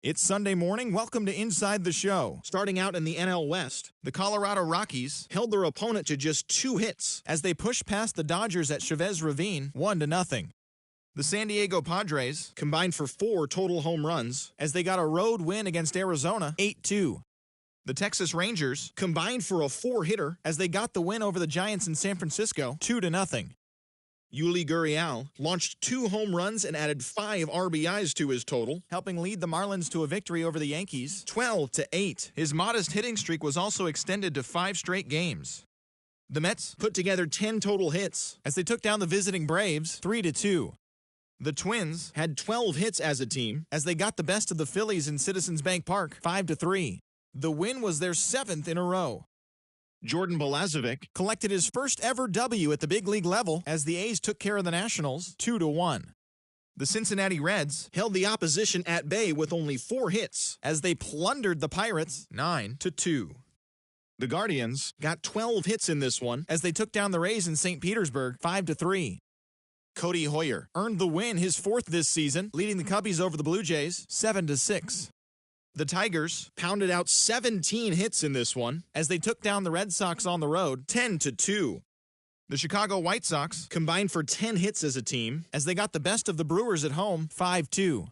S5: It's Sunday morning. Welcome to Inside the Show. Starting out in the NL West, the Colorado Rockies held their opponent to just 2 hits as they pushed past the Dodgers at Chavez Ravine 1-0. The San Diego Padres combined for 4 total home runs as they got a road win against Arizona 8-2. The Texas Rangers combined for a 4-hitter as they got the win over the Giants in San Francisco 2-0. Yuli Gurriel launched 2 home runs and added 5 RBIs to his total, helping lead the Marlins to a victory over the Yankees 12-8. His modest hitting streak was also extended to 5 straight games. The Mets put together 10 total hits as they took down the visiting Braves 3-2. The Twins had 12 hits as a team as they got the best of the Phillies in Citizens Bank Park 5-3. The win was their 7th in a row. Jordan Balazovic collected his first ever W at the big league level as the A's took care of the Nationals 2-1. The Cincinnati Reds held the opposition at bay with only 4 hits as they plundered the Pirates 9-2. The Guardians got 12 hits in this one as they took down the Rays in St. Petersburg 5-3. Cody Hoyer earned the win, his 4th this season, leading the Cubbies over the Blue Jays 7-6. The Tigers pounded out 17 hits in this one as they took down the Red Sox on the road 10-2. The Chicago White Sox combined for 10 hits as a team as they got the best of the Brewers at home 5-2.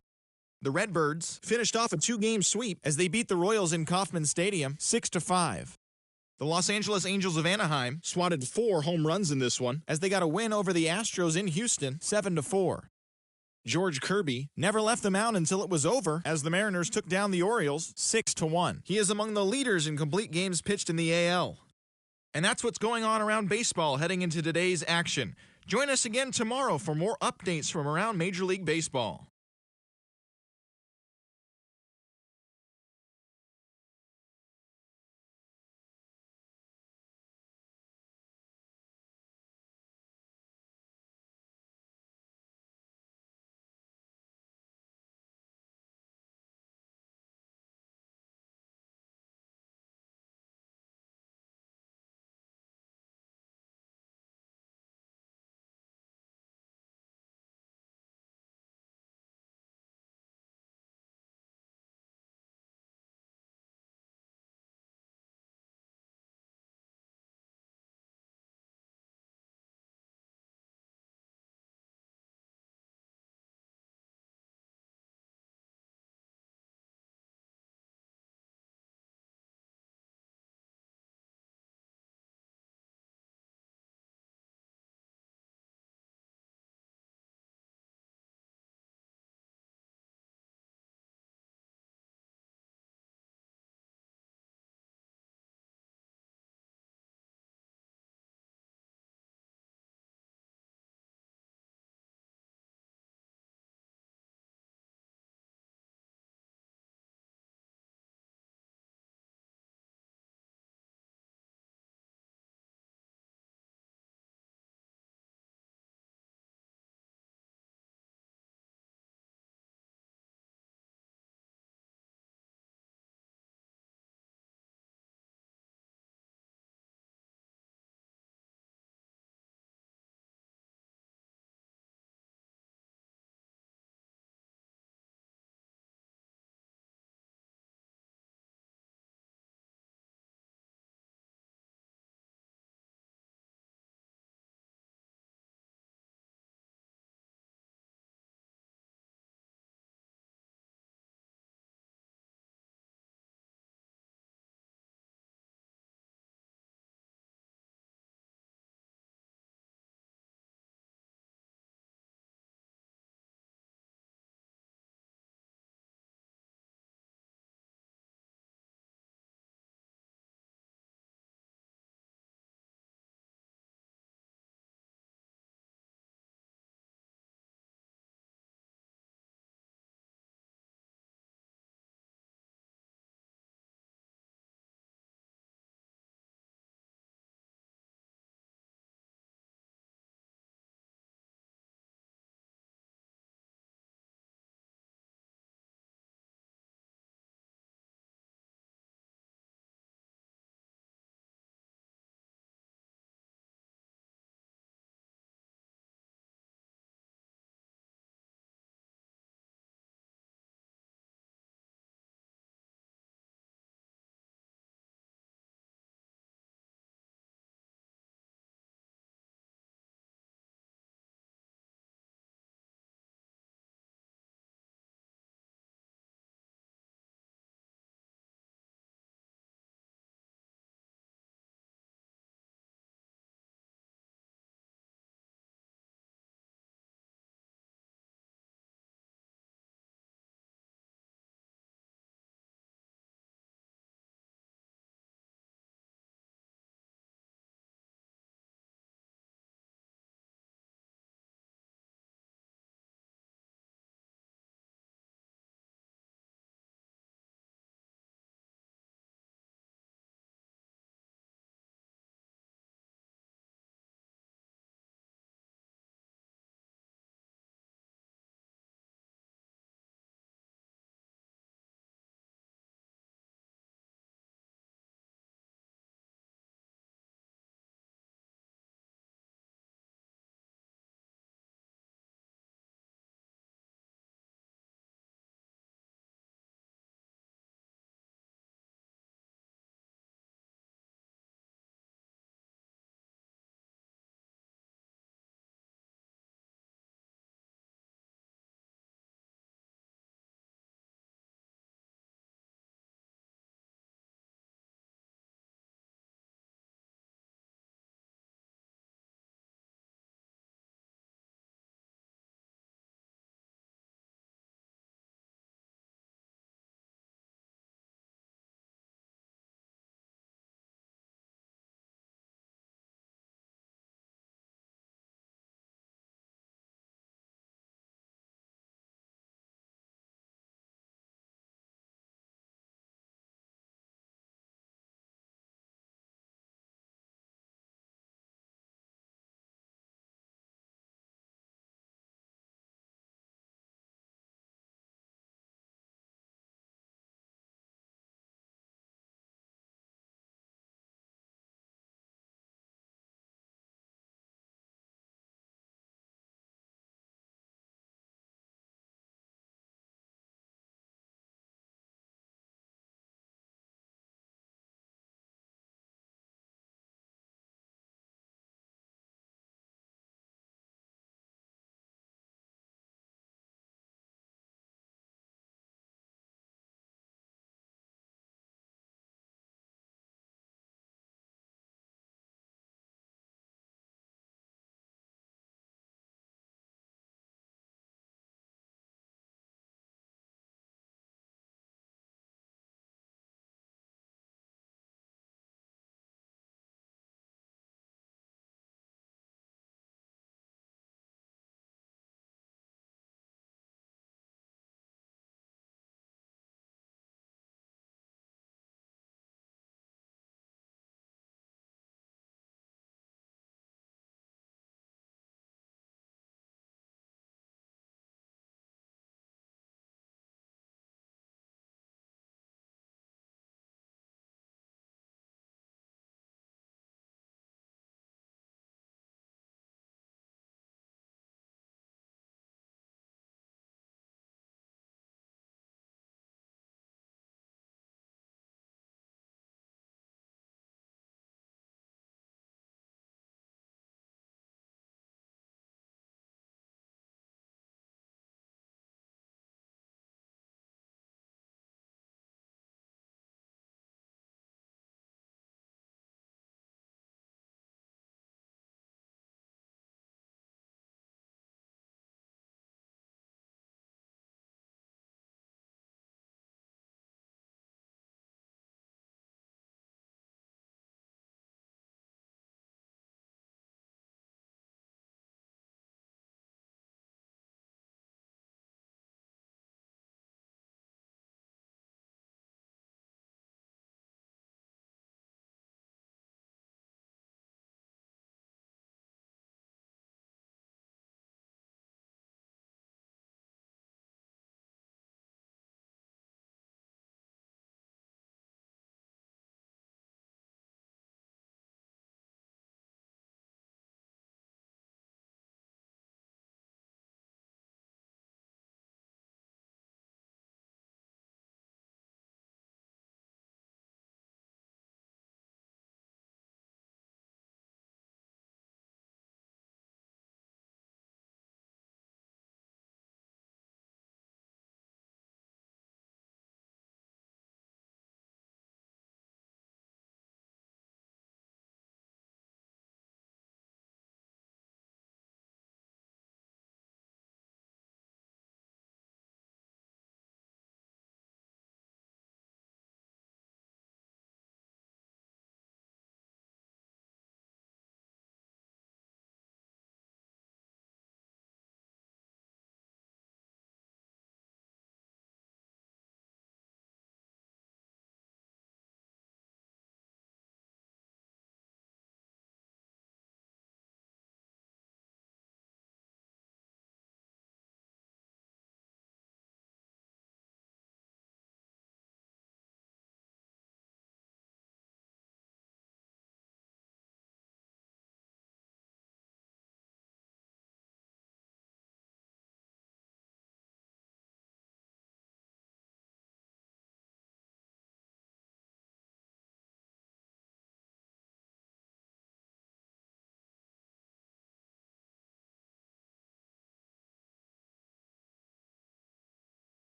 S5: The Redbirds finished off a 2-game sweep as they beat the Royals in Kauffman Stadium 6-5. The Los Angeles Angels of Anaheim swatted 4 home runs in this one as they got a win over the Astros in Houston 7-4. George Kirby never left the mound until it was over as the Mariners took down the Orioles 6-1. He is among the leaders in complete games pitched in the AL. And that's what's going on around baseball heading into today's action. Join us again tomorrow for more updates from around Major League Baseball.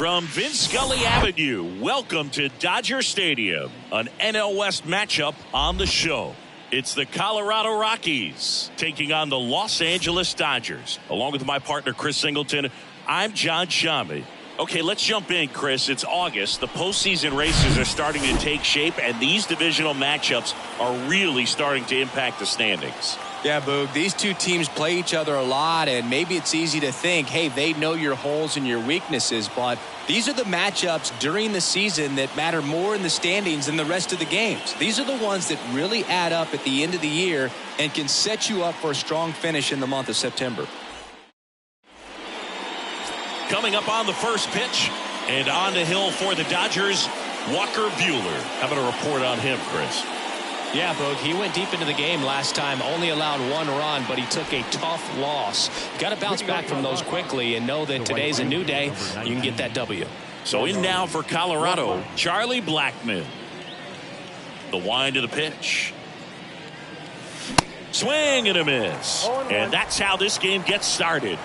S2: From Vince Scully Avenue, welcome to Dodger Stadium, an NL West matchup on the show. It's the Colorado Rockies taking on the Los Angeles Dodgers. Along with my partner, Chris Singleton, I'm John Shammy. Okay, let's jump in, Chris. It's August. The postseason races are starting to take shape, and these divisional matchups are really starting to impact the standings.
S1: Yeah, Boog, these two teams play each other a lot, and maybe it's easy to think, hey, they know your holes and your weaknesses, but these are the matchups during the season that matter more in the standings than the rest of the games. These are the ones that really add up at the end of the year and can set you up for a strong finish in the month of September.
S2: Coming up on the first pitch and on the hill for the Dodgers, Walker Buehler. How about a report on him, Chris?
S1: Yeah, Boog, he went deep into the game last time, only allowed 1 run, but he took a tough loss. Got to bounce back from those quickly and know that today's a new day. You can get that W.
S2: So in now for Colorado, Charlie Blackmon. The wind of the pitch. Swing and a miss. And that's how this game gets started.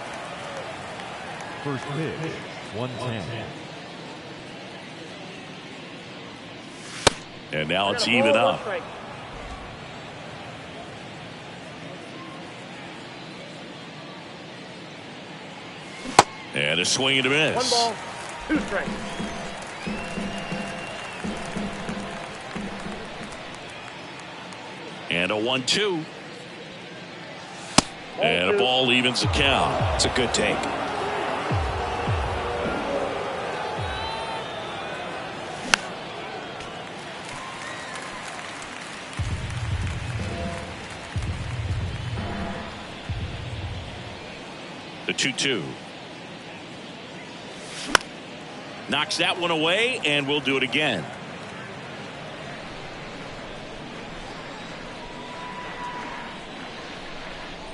S3: First pitch, 110.
S2: And now it's even up. And a swing and a miss.
S4: 1 ball, 2 strikes.
S2: And a 1-2. And a ball evens the count.
S1: It's a good take.
S2: The 2-2. Knocks that one away, and we'll do it again.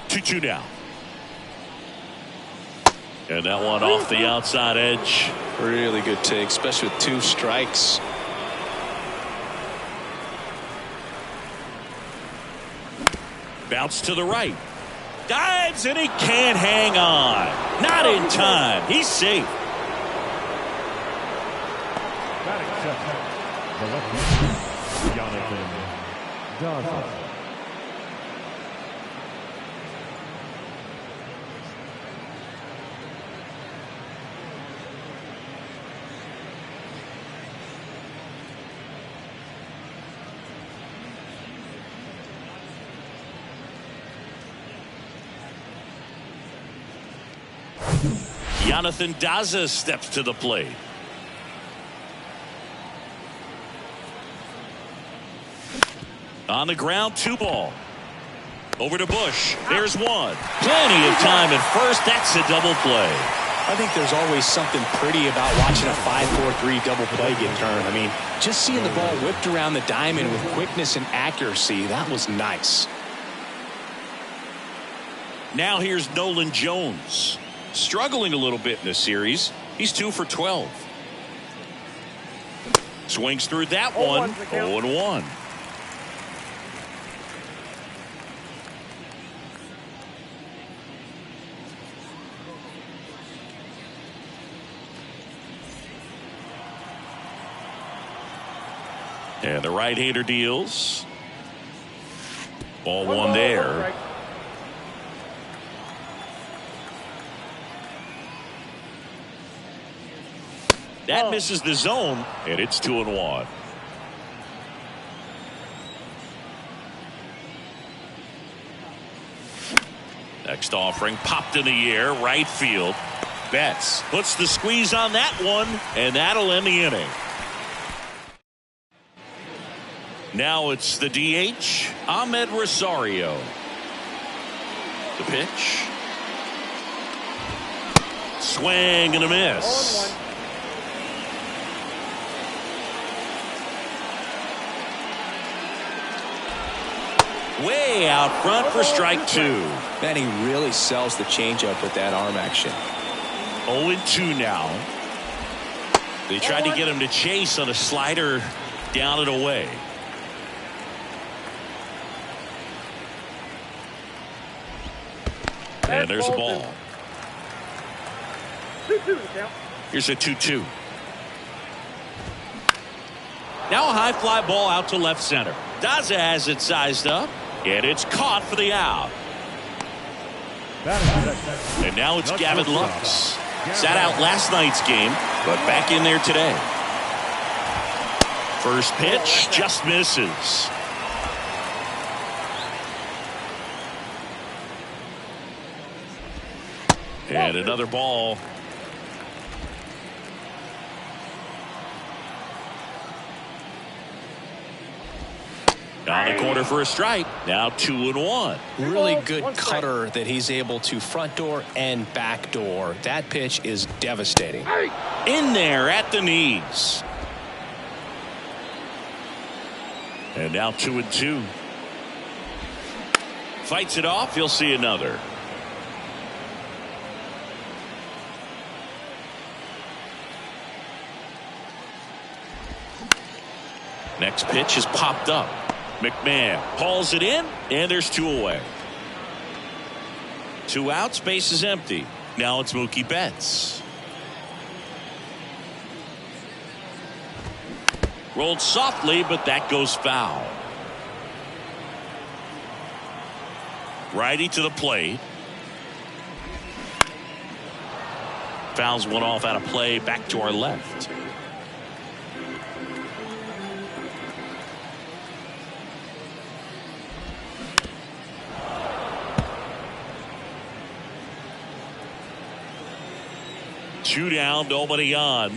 S2: Two now. And that one off the outside edge.
S1: Really good take, especially with 2 strikes.
S2: Bounce to the right. Dives, and he can't hang on. Not in time. He's safe.
S3: That accepted. The lefty, Jonathan Dawson.
S2: Jonathan Daza steps to the plate. On the ground, 2 ball. Over to Bush. There's 1. Plenty of time at first. That's a double play.
S1: I think there's always something pretty about watching a 5-4-3 double play get turned. I mean, just seeing the ball whipped around the diamond with quickness and accuracy, that was nice.
S2: Now here's Nolan Jones. Struggling a little bit in this series. He's 2 for 12. Swings through that one. 0-1. And the right-hander deals. Ball 1 there. That misses the zone, and it's 2-1. Next offering popped in the air, right field. Betts puts the squeeze on that one, and that'll end the inning. Now it's the DH, Ahmed Rosario. The pitch. Swing and a miss. Way out front for strike 2.
S1: Man, he really sells the changeup with that arm action.
S2: 0-2 now. They tried to get him to chase on a slider down and away. And there's a ball.
S4: 2-2 count.
S2: Here's a 2-2. Now a high fly ball out to left center. Daza has it sized up, and it's caught for the out. And now it's Gavin Lux. Sat out last night's game, but back in there today. First pitch just misses. And another ball. Down the corner for a strike. Now 2-1.
S1: Really good cutter that he's able to front door and back door. That pitch is devastating.
S2: In there at the knees. And now 2-2. Fights it off. You'll see another. Next pitch is popped up. McMahon hauls it in, and there's 2 away. 2 outs, base is empty. Now it's Mookie Betts. Rolled softly, but that goes foul. Righty to the plate. Fouls one off out of play, back to our left. Two down, nobody on.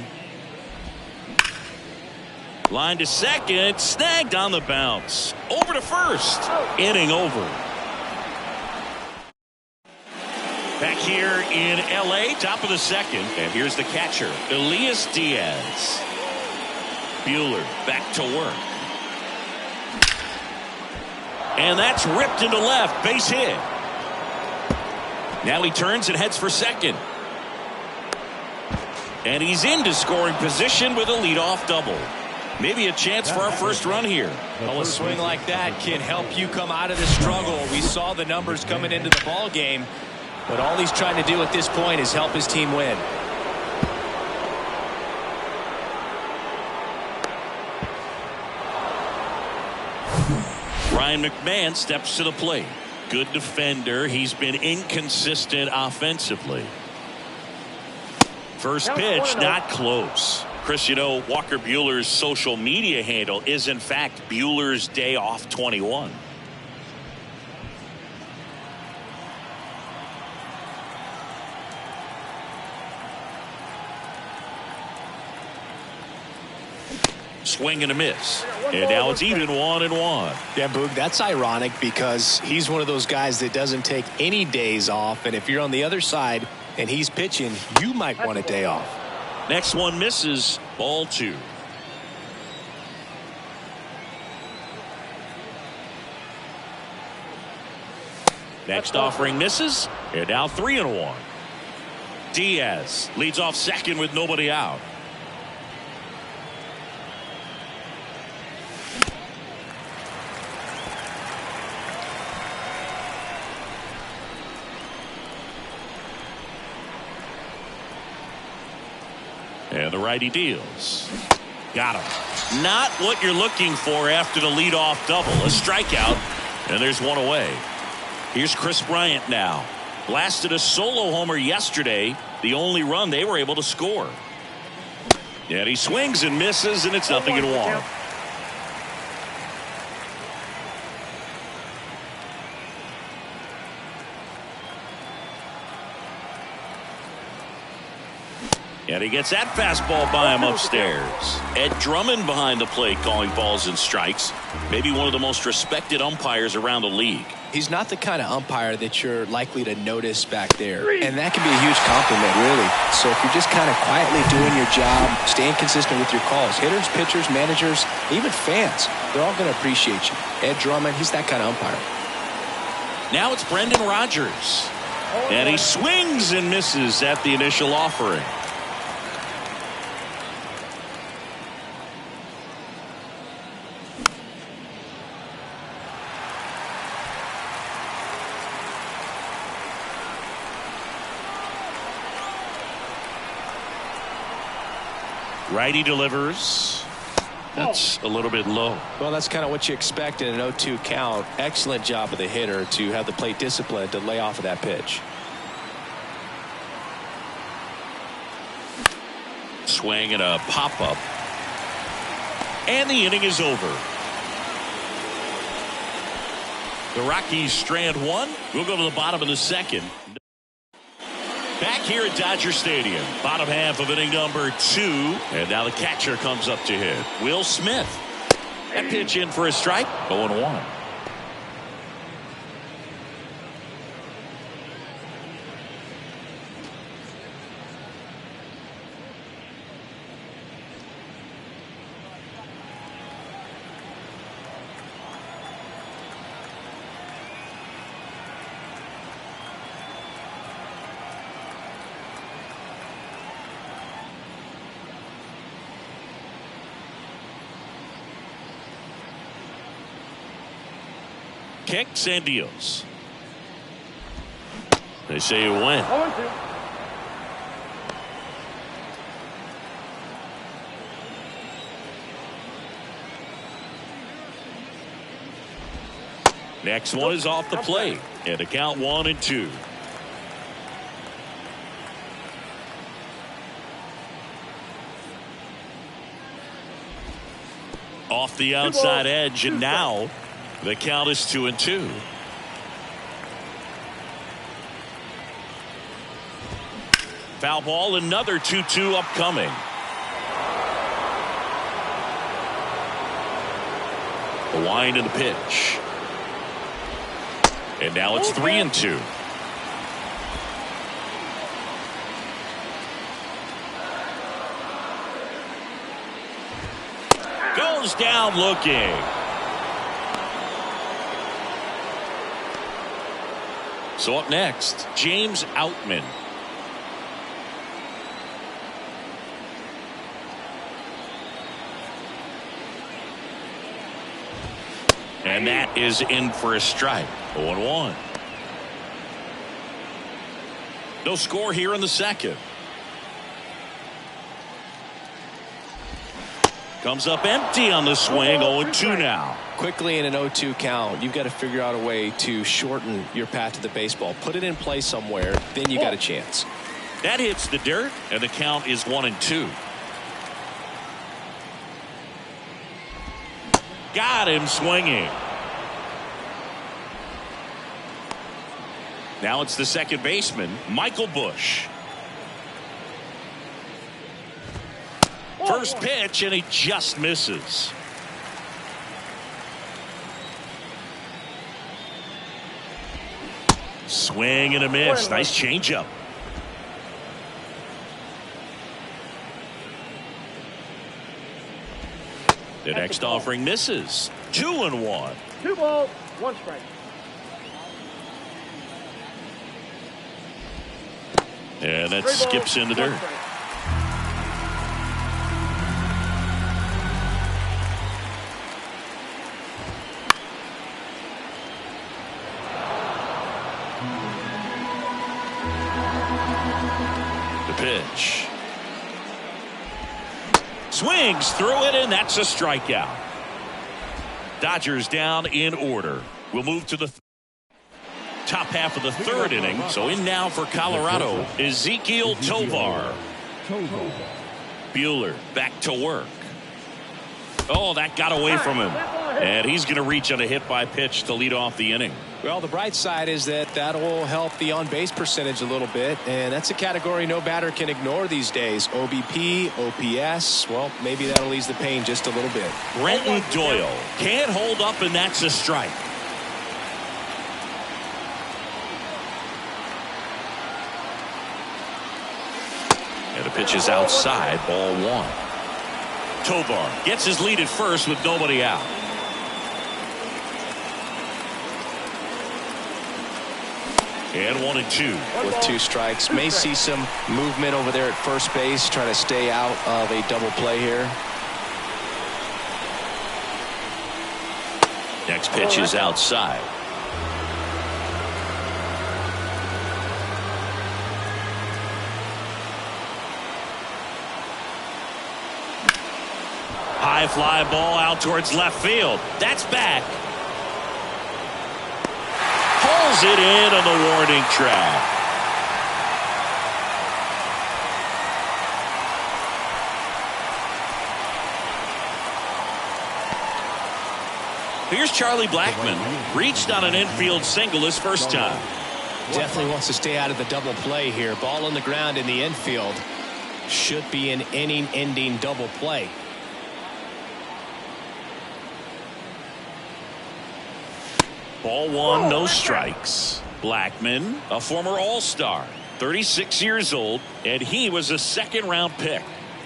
S2: Line to second, snagged on the bounce. Over to first. Inning over. Back here in L.A., top of the second. And here's the catcher, Elias Diaz. Buehler back to work. And that's ripped into left, base hit. Now he turns and heads for second. And he's into scoring position with a leadoff double. Maybe a chance for our first run here.
S1: Well, a swing like that can help you come out of the struggle. We saw the numbers coming into the ball game, but all he's trying to do at this point is help his team win.
S2: Ryan McMahon steps to the plate. Good defender. He's been inconsistent offensively. First pitch, not close. Chris, you know, Walker Buehler's social media handle is, in fact, Buehler's Day Off 21. Swing and a miss. And now it's even 1-1.
S1: Yeah, Boog, that's ironic because he's one of those guys that doesn't take any days off. And if you're on the other side and he's pitching, you might want a day off.
S2: Next one misses. Ball 2. Next offering misses. And now 3-1. Diaz leads off second with nobody out. And the righty deals. Got him. Not what you're looking for after the leadoff double. A strikeout, and there's one away. Here's Chris Bryant now. Blasted a solo homer yesterday. The only run they were able to score. And he swings and misses, and it's 0-1. And he gets that fastball by him upstairs. Ed Drummond behind the plate calling balls and strikes. Maybe one of the most respected umpires around the league.
S1: He's not the kind of umpire that you're likely to notice back there. And that can be a huge compliment, really. So if you're just kind of quietly doing your job, staying consistent with your calls, hitters, pitchers, managers, even fans, they're all going to appreciate you. Ed Drummond, he's that kind of umpire.
S2: Now it's Brendan Rodgers. And he swings and misses at the initial offering. Righty delivers. That's a little bit low.
S1: Well, that's kind of what you expect in an 0-2 count. Excellent job of the hitter to have the plate discipline to lay off of that pitch.
S2: Swing and a pop-up. And the inning is over. The Rockies strand one. We'll go to the bottom of the second. Back here at Dodger Stadium. Bottom half of inning number 2. And now the catcher comes up to hit. Will Smith. That pitch in for a strike. 0-1. Kicks and deals. They say it went.
S4: 0-2.
S2: Next one is off the plate. And a count 1-2. Off the outside edge, and now the count is 2-2. Foul ball, another 2-2 upcoming. The wind and the pitch. And now it's 3-2. Goes down looking. So up next, James Outman. And that is in for a strike. 0-1. No score here in the second. Comes up empty on the swing. 0-2 now.
S1: Quickly in an 0-2 count, you've got to figure out a way to shorten your path to the baseball. Put it in play somewhere, then you got a chance.
S2: That hits the dirt, and the count is 1-2. Got him swinging. Now it's the second baseman, Michael Busch. First pitch, and he just misses. Swing and a miss. Nice changeup. The next offering misses. 2-1.
S4: 2 balls, 1 strike.
S2: And that skips in the dirt. The pitch. Swings through it, and that's a strikeout. Dodgers down in order. We'll move to the top half of the third inning. So in now for Colorado, Ezequiel Tovar. Buehler back to work. Oh, that got away from him. And he's going to reach on a hit by pitch to lead off the inning.
S1: Well, the bright side is that will help the on-base percentage a little bit, and that's a category no batter can ignore these days. OBP, OPS, well, maybe that'll ease the pain just a little bit.
S2: Brenton Doyle can't hold up, and that's a strike. And the pitch is outside, ball 1. Tovar gets his lead at first with nobody out. And 1-2.
S1: With 2 strikes. May see some movement over there at first base, trying to stay out of a double play here.
S2: Next pitch is outside. High fly ball out towards left field. That's back. Pulls it in on the warning track. Here's Charlie Blackmon. Reached on an infield single his first time.
S1: Definitely wants to stay out of the double play here. Ball on the ground in the infield. Should be an inning-ending double play.
S2: Ball one, no strikes. Blackmon, a former All-Star, 36 years old, and he was a second-round pick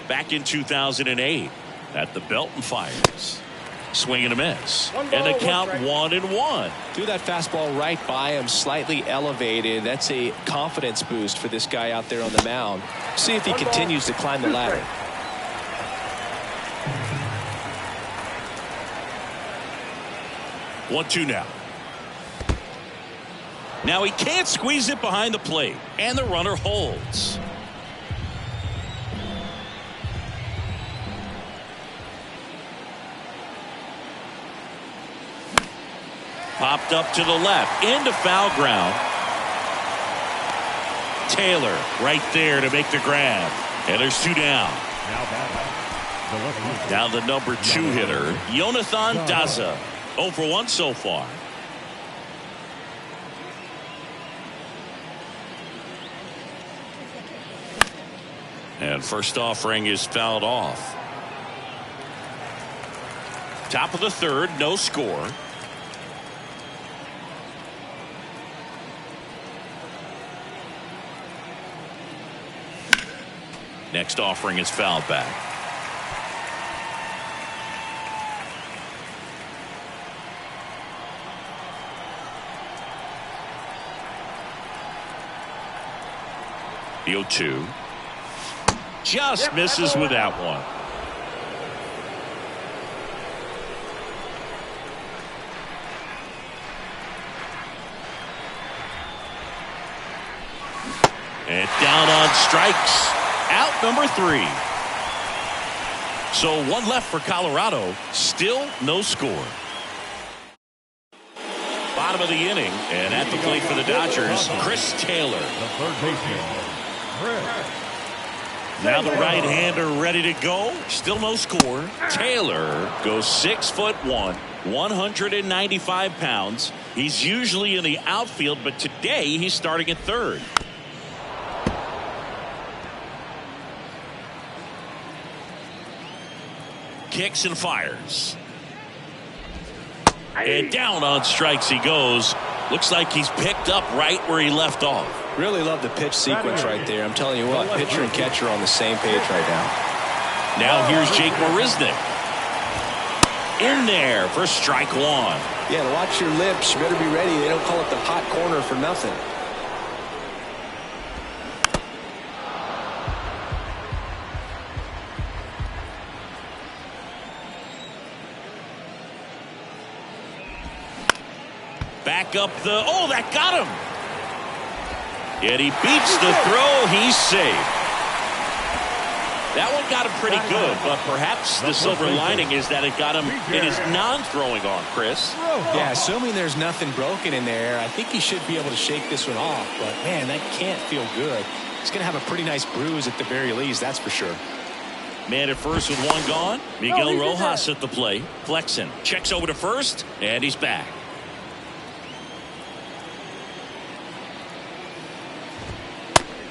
S2: back in 2008 at the Belton Fires. Swing and a miss. And the count 1-1.
S1: Threw that fastball right by him, slightly elevated. That's a confidence boost for this guy out there on the mound. See if he continues to climb the ladder.
S2: One, two now. Now he can't squeeze it behind the plate, and the runner holds. Popped up to the left, into foul ground. Taylor right there to make the grab. And there's two down. Now the number 2 hitter, Jonathan Daza. 0 for 1 so far. And first offering is fouled off. Top of the third, no score. Next offering is fouled back. The 0-2. Just misses with that one. And down on strikes. Out number 3. So one left for Colorado. Still no score. Bottom of the inning. And at the plate for the Dodgers, Chris Taylor. Now the right-hander ready to go. Still no score. Taylor goes 6'1", 195 pounds. He's usually in the outfield, but today he's starting at third. Kicks and fires. And down on strikes he goes. Looks like he's picked up right where he left off.
S1: Really love the pitch sequence right there. I'm telling you what, pitcher and catcher are on the same page right now.
S2: Now here's Jake Marisnick. In there for strike 1.
S1: Yeah, to watch your lips, you better be ready. They don't call it the hot corner for nothing.
S2: Back up the, oh, that got him. Yet he beats the throw. He's safe. That one got him pretty good, but perhaps the silver lining is that it got him in his non-throwing arm, Chris.
S1: Yeah, assuming there's nothing broken in there, I think he should be able to shake this one off. But, man, that can't feel good. He's going to have a pretty nice bruise at the very least, that's for sure.
S2: Man at first with one gone. Miguel Rojas at the plate. Flexen checks over to first, and he's back.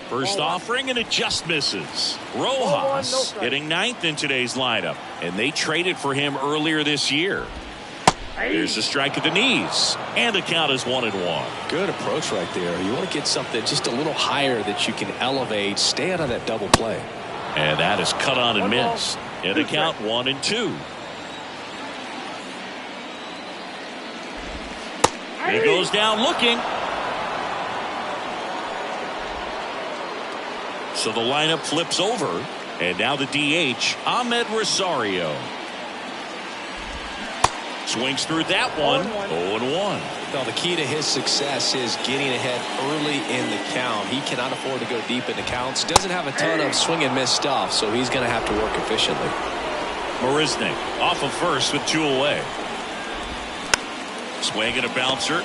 S2: First offering, and it just misses. Rojas hitting 9th in today's lineup, and they traded for him earlier this year. Here's a strike at the knees, and the count is 1-1.
S1: Good approach right there. You want to get something just a little higher that you can elevate. Stay out of that double play.
S2: And that is cut on and missed. And the count 1-2. He goes down looking. So the lineup flips over, and now the DH, Ahmed Rosario. Swings through that one, 0-1.
S1: Well, the key to his success is getting ahead early in the count. He cannot afford to go deep in the counts. Doesn't have a ton of swing and miss stuff, so he's going to have to work efficiently.
S2: Marisnik off of first with 2 away. Swing and a bouncer.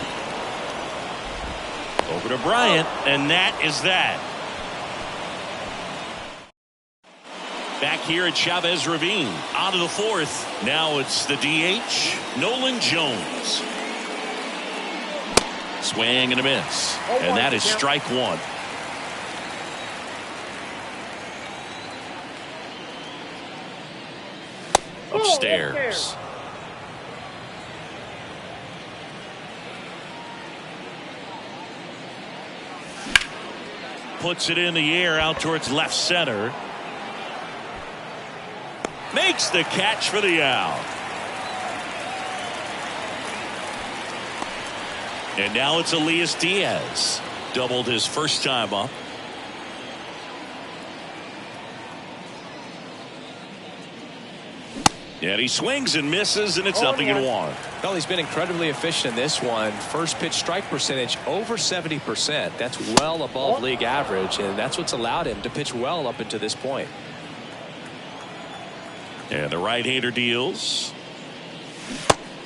S2: Over to Bryant, and that is that. Back here at Chavez Ravine. On to the 4th. Now it's the DH, Nolan Jones. Swing and a miss. And that is strike 1. Upstairs. Puts it in the air out towards left center. Makes the catch for the out. And now it's Elias Diaz. Doubled his first time up. And he swings and misses, and it's 0-1.
S1: Well, he's been incredibly efficient in this one. First pitch strike percentage over 70%. That's well above league average, and that's what's allowed him to pitch well up until this point.
S2: And the right-hander deals.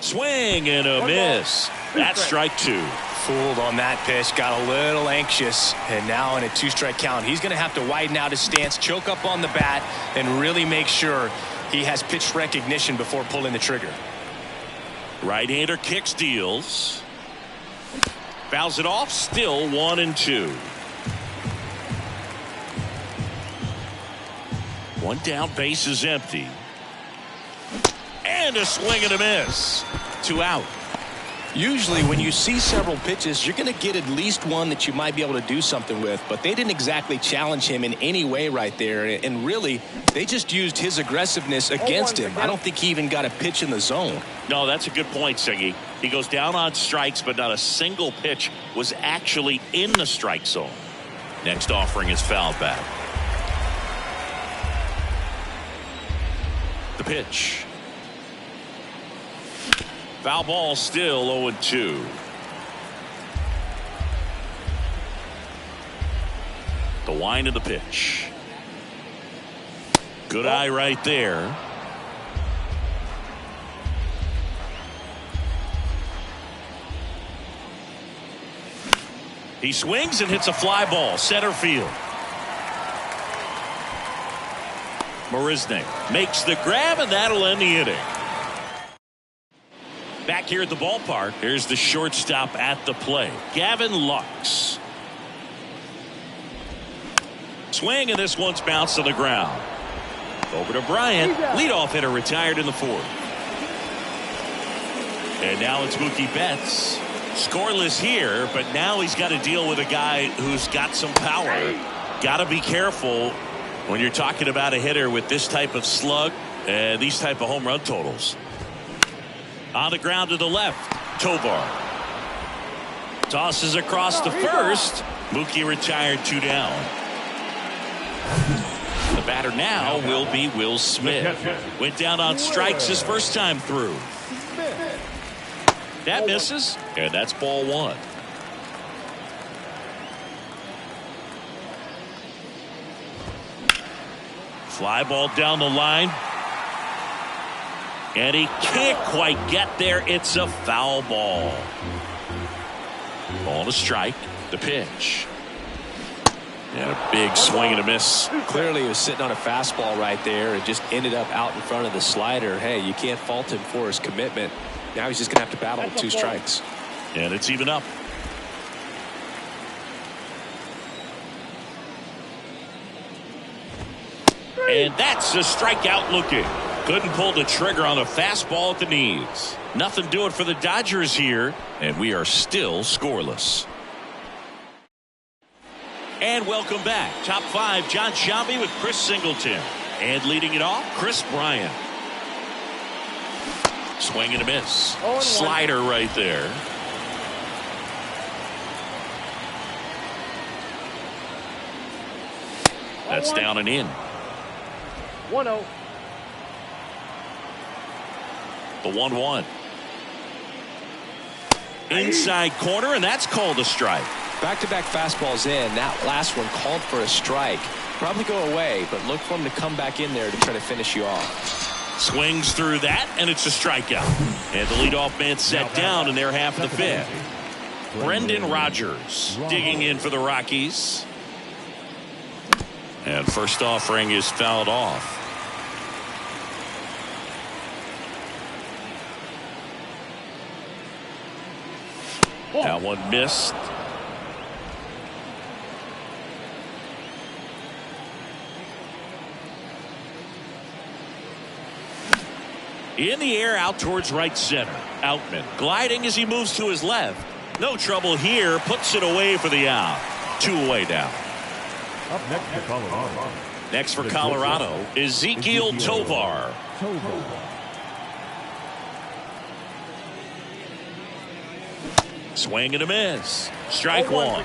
S2: Swing and a miss. That's strike 2.
S1: Fooled on that pitch, got a little anxious, and now in a 2-strike count, he's going to have to widen out his stance, choke up on the bat, and really make sure he has pitch recognition before pulling the trigger.
S2: Right-hander kicks, deals. Fouls it off, still 1-2. 1 down, base is empty. And a swing and a miss. 2 out.
S1: Usually when you see several pitches, you're going to get at least one that you might be able to do something with, but they didn't exactly challenge him in any way right there, and really they just used his aggressiveness against him. I don't think he even got a pitch in the zone.
S2: No, that's a good point, Siggy. He goes down on strikes, but not a single pitch was actually in the strike zone. Next offering is fouled back. The pitch. Foul ball, still 0-2. The wind of the pitch. Good eye right there. He swings and hits a fly ball, center field. Marisnik makes the grab, and that'll end the inning. Back here at the ballpark, here's the shortstop at the plate, Gavin Lux. Swing, and this one's bounced on the ground. Over to Bryant. Leadoff hitter retired in the 4th. And now it's Mookie Betts. Scoreless here, but now he's got to deal with a guy who's got some power. Got to be careful when you're talking about a hitter with this type of slug and these type of home run totals. On the ground to the left, Tovar. Tosses across the first. Mookie retired, 2 down. The batter now will be Will Smith. Went down on strikes his first time through. That misses, and that's ball 1. Fly ball down the line. And he can't quite get there. It's a foul ball. Ball to strike. The pitch. And a big swing and a miss.
S1: Clearly he was sitting on a fastball right there and just ended up out in front of the slider. Hey, you can't fault him for his commitment. Now he's just going to have to battle with 2 strikes.
S2: And it's even up. And that's a strikeout looking. Couldn't pull the trigger on the fastball at the knees. Nothing doing for the Dodgers here, and we are still scoreless. And welcome back. Top 5, John Sciambi with Chris Singleton. And leading it off, Chris Bryant. Swing and a miss. Slider right there. That's down and in.
S4: 1-0.
S2: The 1-1. Inside corner, and that's called a strike.
S1: Back-to-back fastballs in. That last one called for a strike. Probably go away, but look for him to come back in there to try to finish you off.
S2: Swings through that, and it's a strikeout. And the leadoff man set down in their half of the fifth. Brendan Rodgers digging in for the Rockies. And first offering is fouled off. That one missed. In the air out towards right center. Outman gliding as he moves to his left. No trouble here. Puts it away for the out. 2 away now.
S3: Up next for Colorado.
S2: Next for Colorado, Ezequiel Tovar. Swing and a miss. Strike one.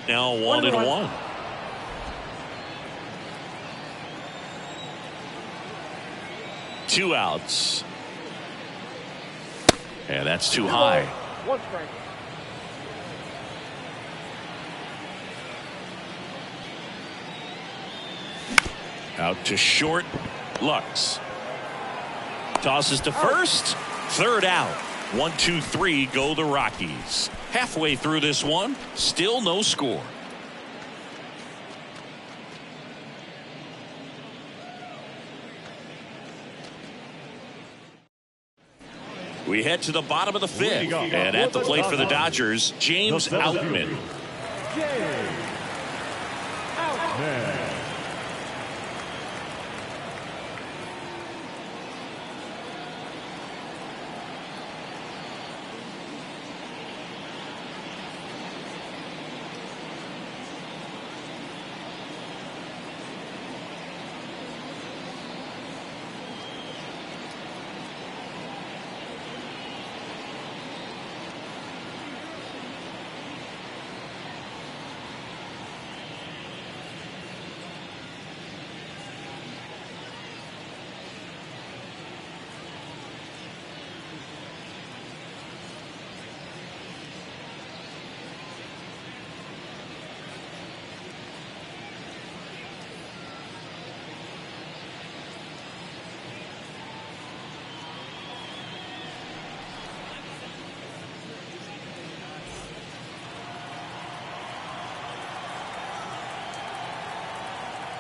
S2: Now 1-1. Two outs. And that's too high.
S4: One strike.
S2: Out to short. Lux tosses to first. Third out. 1, 2, 3 go the Rockies. Halfway through this one, still no score. We head to the bottom of the fifth, and at the plate for the Dodgers, James Outman.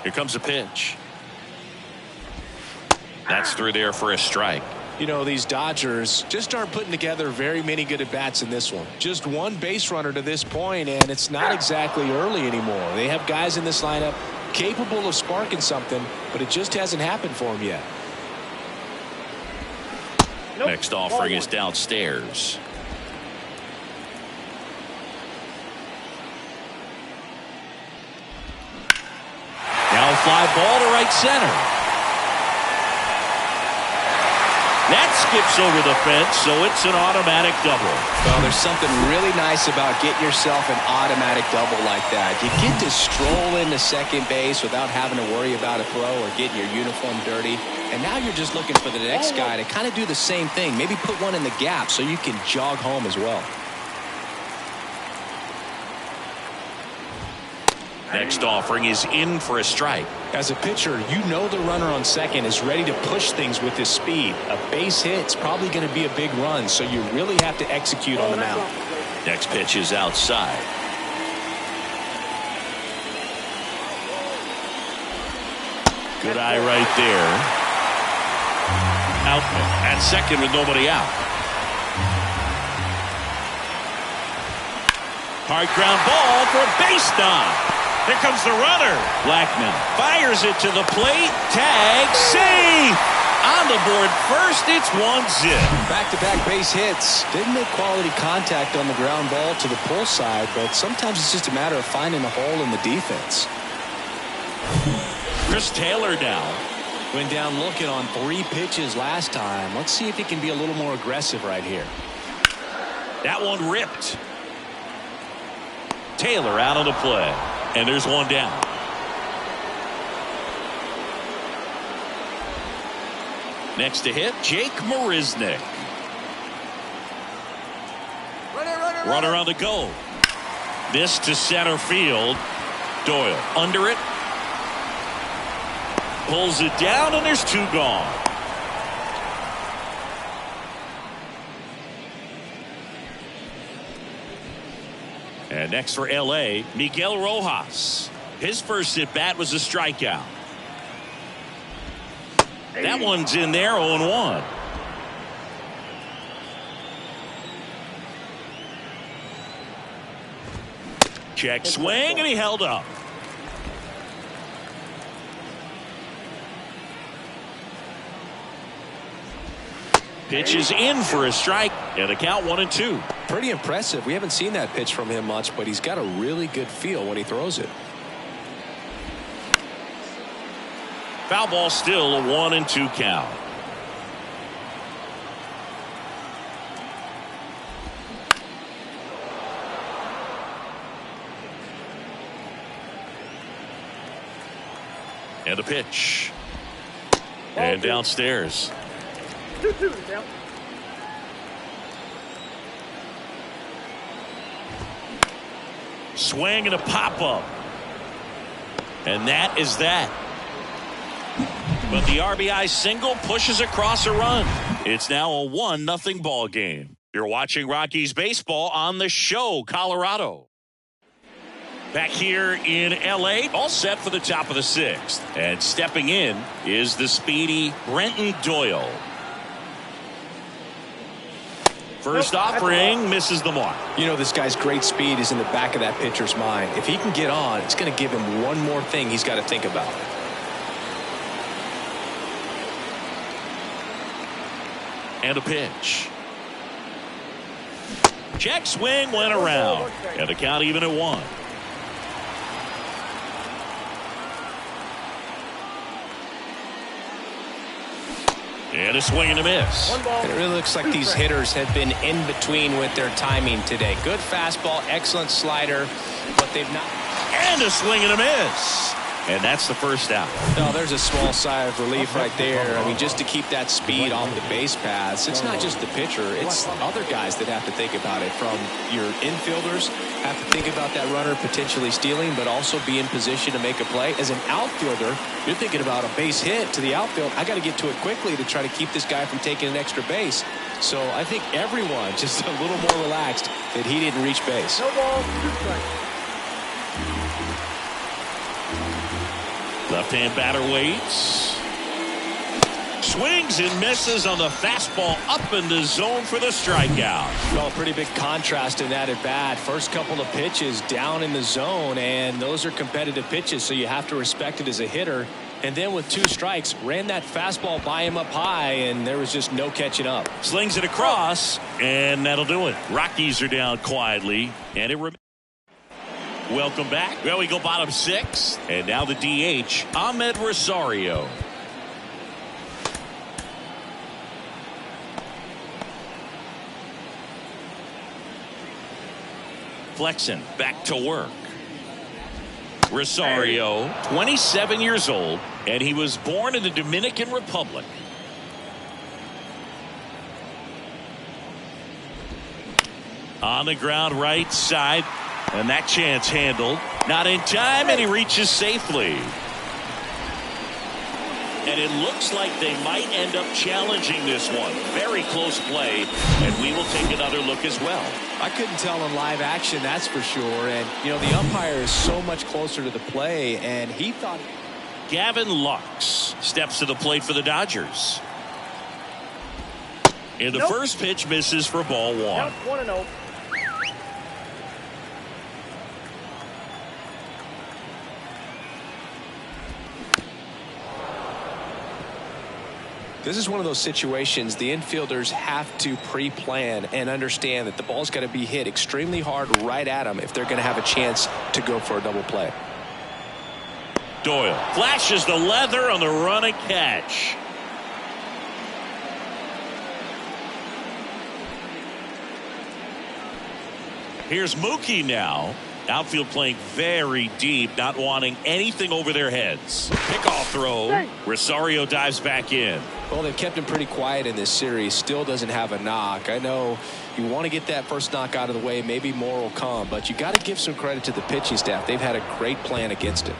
S2: Here comes a pitch. That's through there for a strike.
S1: You know, these Dodgers just aren't putting together very many good at-bats in this one. Just one base runner to this point, and it's not exactly early anymore. They have guys in this lineup capable of sparking something, but it just hasn't happened for them yet.
S2: Next offering is downstairs. Now fly ball to right center. That skips over the fence, so it's an automatic double.
S1: Well, there's something really nice about getting yourself an automatic double like that. You get to stroll into second base without having to worry about a throw or getting your uniform dirty. And now you're just looking for the next guy to kind of do the same thing. Maybe put one in the gap so you can jog home as well.
S2: Next offering is in for a strike.
S1: As a pitcher, you know the runner on second is ready to push things with his speed. A base hit's probably going to be a big run, so you really have to execute on the mound.
S2: Next pitch is outside. Good eye right there. Outman at second with nobody out. Hard ground ball for a base knock. Here comes the runner. Blackmon fires it to the plate. Tag, safe. On the board first, it's 1-0.
S1: Back-to-back base hits. Didn't make quality contact on the ground ball to the pull side, but sometimes it's just a matter of finding a hole in the defense.
S2: Chris Taylor now.
S1: Went down looking on 3 pitches last time. Let's see if he can be a little more aggressive right here.
S2: That one ripped. Taylor out on the play. And there's one down. Next to hit, Jake Marisnick. Runner on the go. This to center field. Doyle under it. Pulls it down, and there's 2 gone. And next for L.A., Miguel Rojas. His first at-bat was a strikeout. That one's in there, 0-1. Check swing, and he held up. Pitch is in for a strike, and the count 1-2.
S1: Pretty impressive. We haven't seen that pitch from him much, but he's got a really good feel when he throws it.
S2: Foul ball, still a 1-2 count. And a pitch. And downstairs.
S4: 2-2 down.
S2: Swing and a pop-up. And that is that. But the RBI single pushes across a run. It's now a 1-0 ball game. You're watching Rockies baseball on the show, Colorado. Back here in L.A., all set for the top of the 6th. And stepping in is the speedy Brenton Doyle. First offering misses the mark.
S1: You know, this guy's great speed is in the back of that pitcher's mind. If he can get on, it's going to give him one more thing he's got to think about.
S2: And a pitch. Check swing went around. And the count even at 1. And a swing and a miss.
S1: It really looks like these hitters have been in between with their timing today. Good fastball, excellent slider, but they've not.
S2: And a swing and a miss. And that's the first out.
S1: No, there's a small sigh of relief right there. I mean, just to keep that speed off the base paths. It's not just the pitcher. It's other guys that have to think about it. From your infielders have to think about that runner potentially stealing, but also be in position to make a play. As an outfielder, you're thinking about a base hit to the outfield. I got to get to it quickly to try to keep this guy from taking an extra base. So I think everyone just a little more relaxed that he didn't reach base.
S4: No ball, 2 strikes.
S2: Left-hand batter waits. Swings and misses on the fastball up in the zone for the strikeout.
S1: Well, pretty big contrast in that at bat. First couple of pitches down in the zone, and those are competitive pitches, so you have to respect it as a hitter. And then with 2 strikes, ran that fastball by him up high, and there was just no catching up.
S2: Slings it across, and that'll do it. Rockies are down quietly, and it remains. Welcome back. Well, we go bottom 6. And now the DH, Ahmed Rosario. Flexen back to work. Rosario, 27 years old, and he was born in the Dominican Republic. On the ground right side. And that chance handled. Not in time, and he reaches safely. And it looks like they might end up challenging this one. Very close play, and we will take another look as well.
S1: I couldn't tell in live action, that's for sure. And, you know, the umpire is so much closer to the play, and he thought.
S2: Gavin Lux steps to the plate for the Dodgers. And the first pitch misses for ball 1.
S4: Count 1-0.
S1: This is one of those situations the infielders have to pre-plan and understand that the ball's got to be hit extremely hard right at them if they're going to have a chance to go for a double play.
S2: Doyle flashes the leather on the run and catch. Here's Mookie now Outfield playing very deep, not wanting anything over their heads. Pickoff throw. Rosario dives back in.
S1: Well, they've kept him pretty quiet in this series. Still doesn't have a knock. I know you want to get that first knock out of the way. Maybe more will come, but you got to give some credit to the pitching staff. They've had a great plan against it.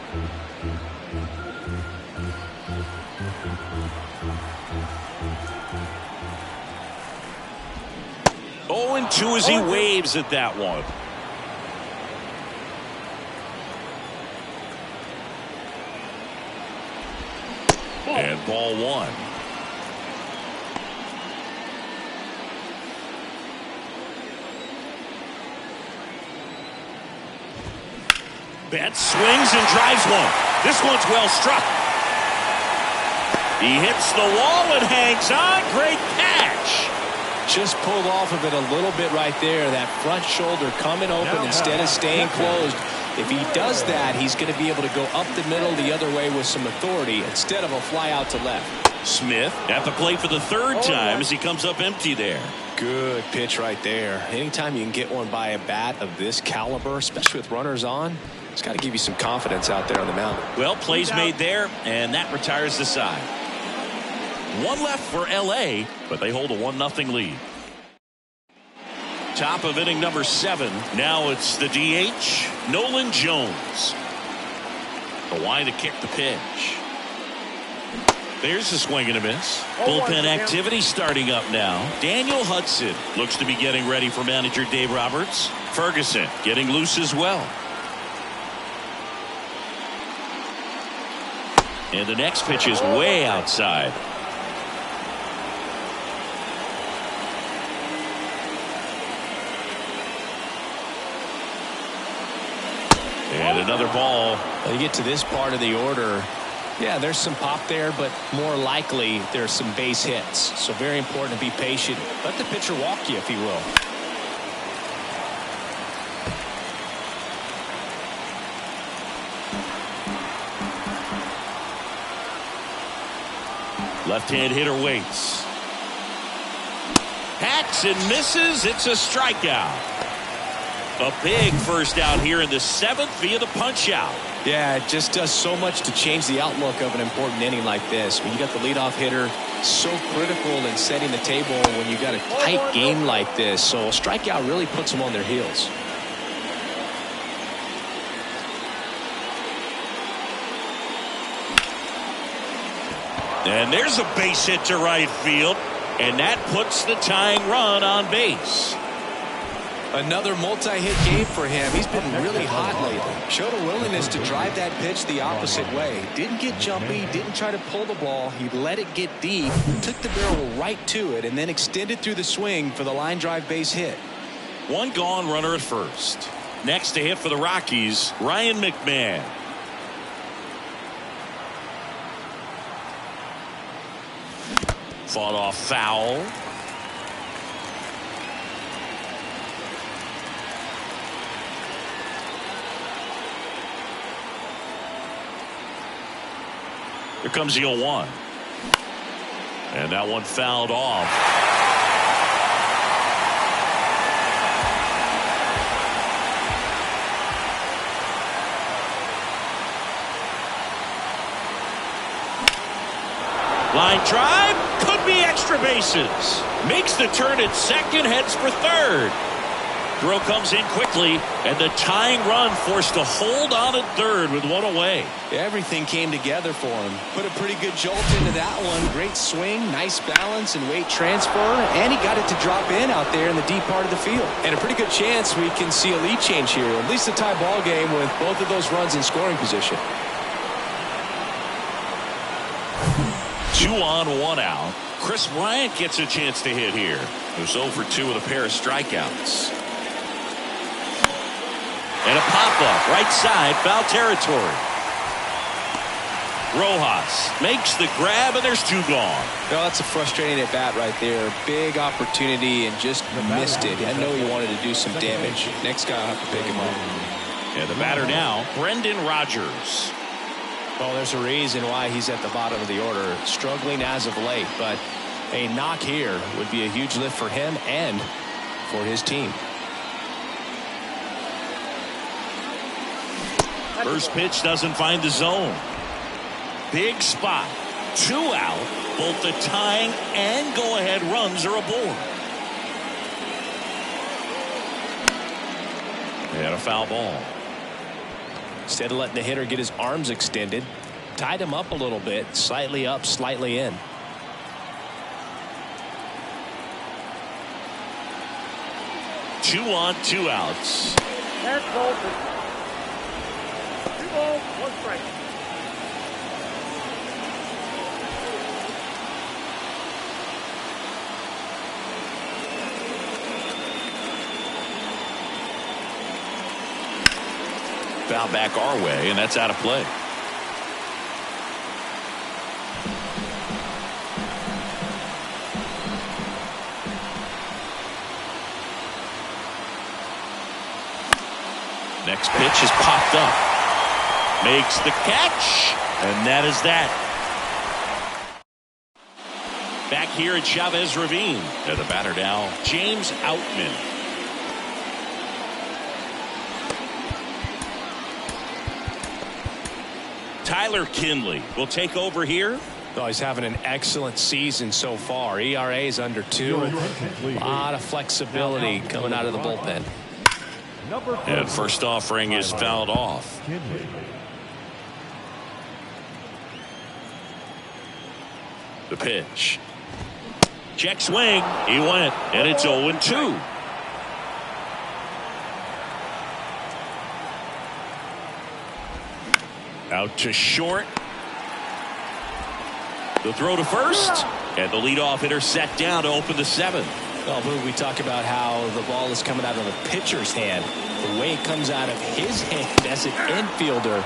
S2: 0-2 as he waves at that one. And ball one. Betts swings and drives one. This one's well struck. He hits the wall and hangs on. Great catch.
S1: Just pulled off of it a little bit right there. That front shoulder coming open instead of staying closed. If he does that, he's going to be able to go up the middle the other way with some authority instead of a fly out to left.
S2: Smith at the plate for the third time as he comes up empty there.
S1: Good pitch right there. Anytime you can get one by a bat of this caliber, especially with runners on, it's got to give you some confidence out there on the mound.
S2: Well, plays made there, and that retires the side. One left for L.A., but they hold a 1-0 lead. Top of inning number 7. Now it's the DH, Nolan Jones. Kawhi to kick the pitch. There's a swing and a miss. Bullpen activity starting up now. Daniel Hudson looks to be getting ready for manager Dave Roberts. Ferguson getting loose as well. And the next pitch is way outside. And another ball.
S1: Well, you get to this part of the order. Yeah, there's some pop there, but more likely there's some base hits. So very important to be patient. Let the pitcher walk you if he will.
S2: Left-hand hitter waits. Hacks and misses. It's a strikeout. A big first out here in the 7th via the punch out.
S1: Yeah, it just does so much to change the outlook of an important inning like this. When you got the leadoff hitter, so critical in setting the table when you got a tight game like this. So a strikeout really puts them on their heels.
S2: And there's a base hit to right field, and that puts the tying run on base.
S1: Another multi-hit game for him. He's been really hot lately. Showed a willingness to drive that pitch the opposite way. Didn't get jumpy, didn't try to pull the ball. He let it get deep, took the barrel right to it, and then extended through the swing for the line drive base hit.
S2: One gone runner at first. Next to hit for the Rockies, Ryan McMahon. Fought off foul. Here comes the 0-1. And that one fouled off. Line drive. Could be extra bases. Makes the turn at second. Heads for third. Throw comes in quickly, and the tying run forced to hold on at third with one away.
S1: Everything came together for him. Put a pretty good jolt into that one. Great swing, nice balance and weight transfer, and he got it to drop in out there in the deep part of the field. And a pretty good chance we can see a lead change here, at least a tie ball game with both of those runs in scoring position.
S2: 2 on, 1 out. Chris Bryant gets a chance to hit here. He was 0 for 2 with a pair of strikeouts. And a pop-up, right side, foul territory. Rojas makes the grab, and there's 2 gone.
S1: Well, that's a frustrating at bat right there. Big opportunity and just missed it. I know he wanted to do some damage. Next guy will have to pick him up.
S2: And the batter now, Brendan Rodgers.
S1: Well, there's a reason why he's at the bottom of the order. Struggling as of late, but a knock here would be a huge lift for him and for his team.
S2: First pitch doesn't find the zone. Big spot. 2 out. Both the tying and go-ahead runs are aboard. And a foul ball.
S1: Instead of letting the hitter get his arms extended, tied him up a little bit, slightly up, slightly in.
S2: Two on, 2 outs.
S4: That's ball. 2 balls, 1 strike.
S2: Foul back our way, and that's out of play. Next pitch is popped up. Makes the catch, and that is that. Back here at Chavez Ravine. And the batter now, James Outman. Tyler Kinley will take over here.
S1: Oh, he's having an excellent season so far. ERA is under 2. A lot of flexibility coming out of the bullpen.
S2: And first offering is fouled off. The pitch. Check swing. He went, and it's 0-2. Out to short. The throw to first. And the leadoff hitter set down to open the 7th.
S1: Well, Boo, we talk about how the ball is coming out of the pitcher's hand. The way it comes out of his hand as an infielder.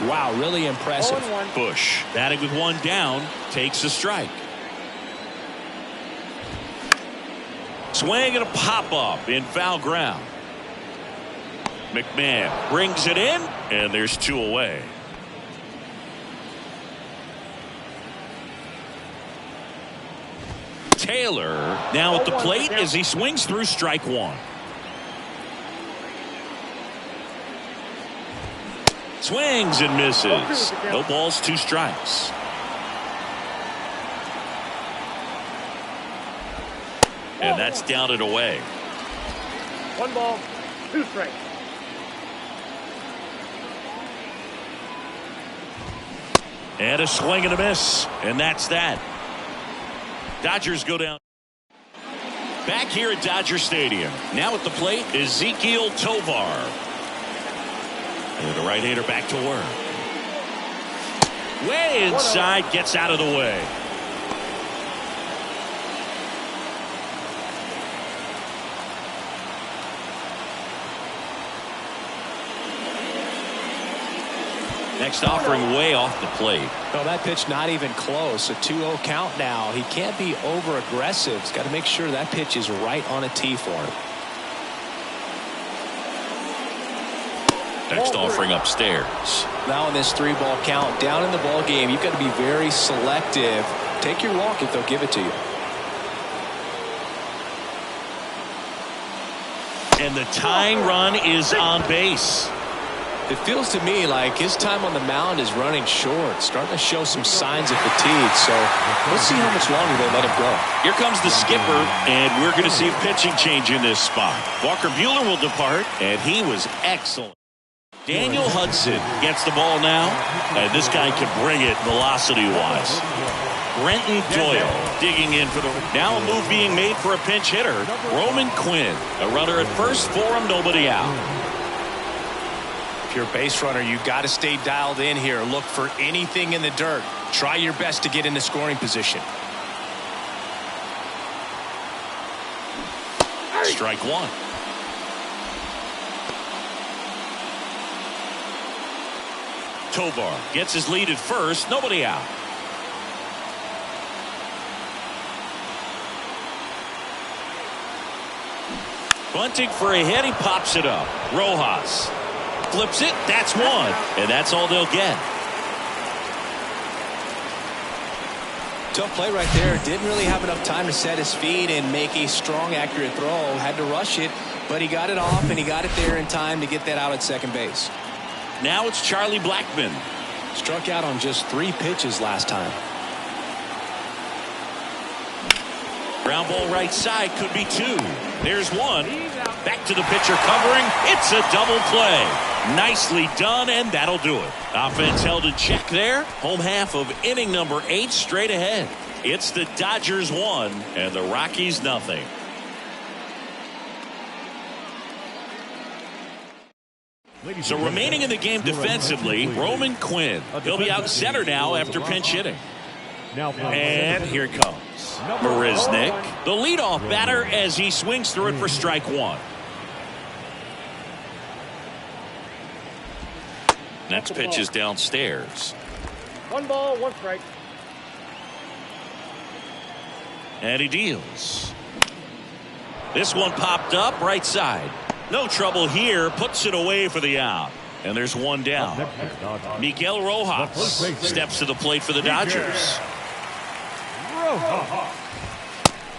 S1: Wow, really impressive.
S2: Bush batting with 1 down, takes a strike. Swing and a pop up in foul ground. McMahon brings it in, and there's 2 away. Taylor now at the plate as he swings through strike 1. Swings and misses. No balls, 2 strikes. And that's down and away.
S4: 1 ball, 2 strikes.
S2: And a swing and a miss. And that's that. Dodgers go down. Back here at Dodger Stadium. Now at the plate, Ezequiel Tovar. And the right-hander back to work. Way inside, gets out of the way. Next offering way off the plate.
S1: Well, that pitch not even close. A 2-0 count now. He can't be over aggressive. He's got to make sure that pitch is right on a tee for him.
S2: Next offering upstairs.
S1: Now in this 3-ball count, down in the ball game, you've got to be very selective. Take your walk if they'll give it to you.
S2: And the tying run is on base.
S1: It feels to me like his time on the mound is running short, starting to show some signs of fatigue. So we'll see how much longer they let him go.
S2: Here comes the skipper, and we're going to see a pitching change in this spot. Walker Buehler will depart, and he was excellent. Daniel Hudson gets the ball now, and this guy can bring it velocity-wise. Brenton Doyle digging in for the... Now a move being made for a pinch hitter. Roman Quinn, a runner at first for him, nobody out.
S1: If you're a base runner, you've got to stay dialed in here. Look for anything in the dirt. Try your best to get into scoring position.
S2: Strike 1. Tovar gets his lead at first, nobody out. Bunting for a hit, he pops it up. Rojas flips it, that's 1, and that's all they'll get.
S1: Tough play right there. Didn't really have enough time to set his feet and make a strong, accurate throw. Had to rush it, but he got it off, and he got it there in time to get that out at second base.
S2: Now it's Charlie Blackmon.
S1: Struck out on just 3 pitches last time.
S2: Ground ball right side, could be 2. There's 1. Back to the pitcher covering. It's a double play. Nicely done, and that'll do it. Offense held in check there. Home half of inning number 8 straight ahead. It's the Dodgers 1 and the Rockies nothing. So remaining in the game defensively, Roman Quinn. He'll be out center now after pinch hitting. And here comes Marisnick, the leadoff batter, as he swings through it for strike 1. Next pitch is downstairs.
S4: 1 ball, 1 strike.
S2: And he deals. This one popped up right side. No trouble here. Puts it away for the out. And there's 1 down. Miguel Rojas steps to the plate for the Dodgers.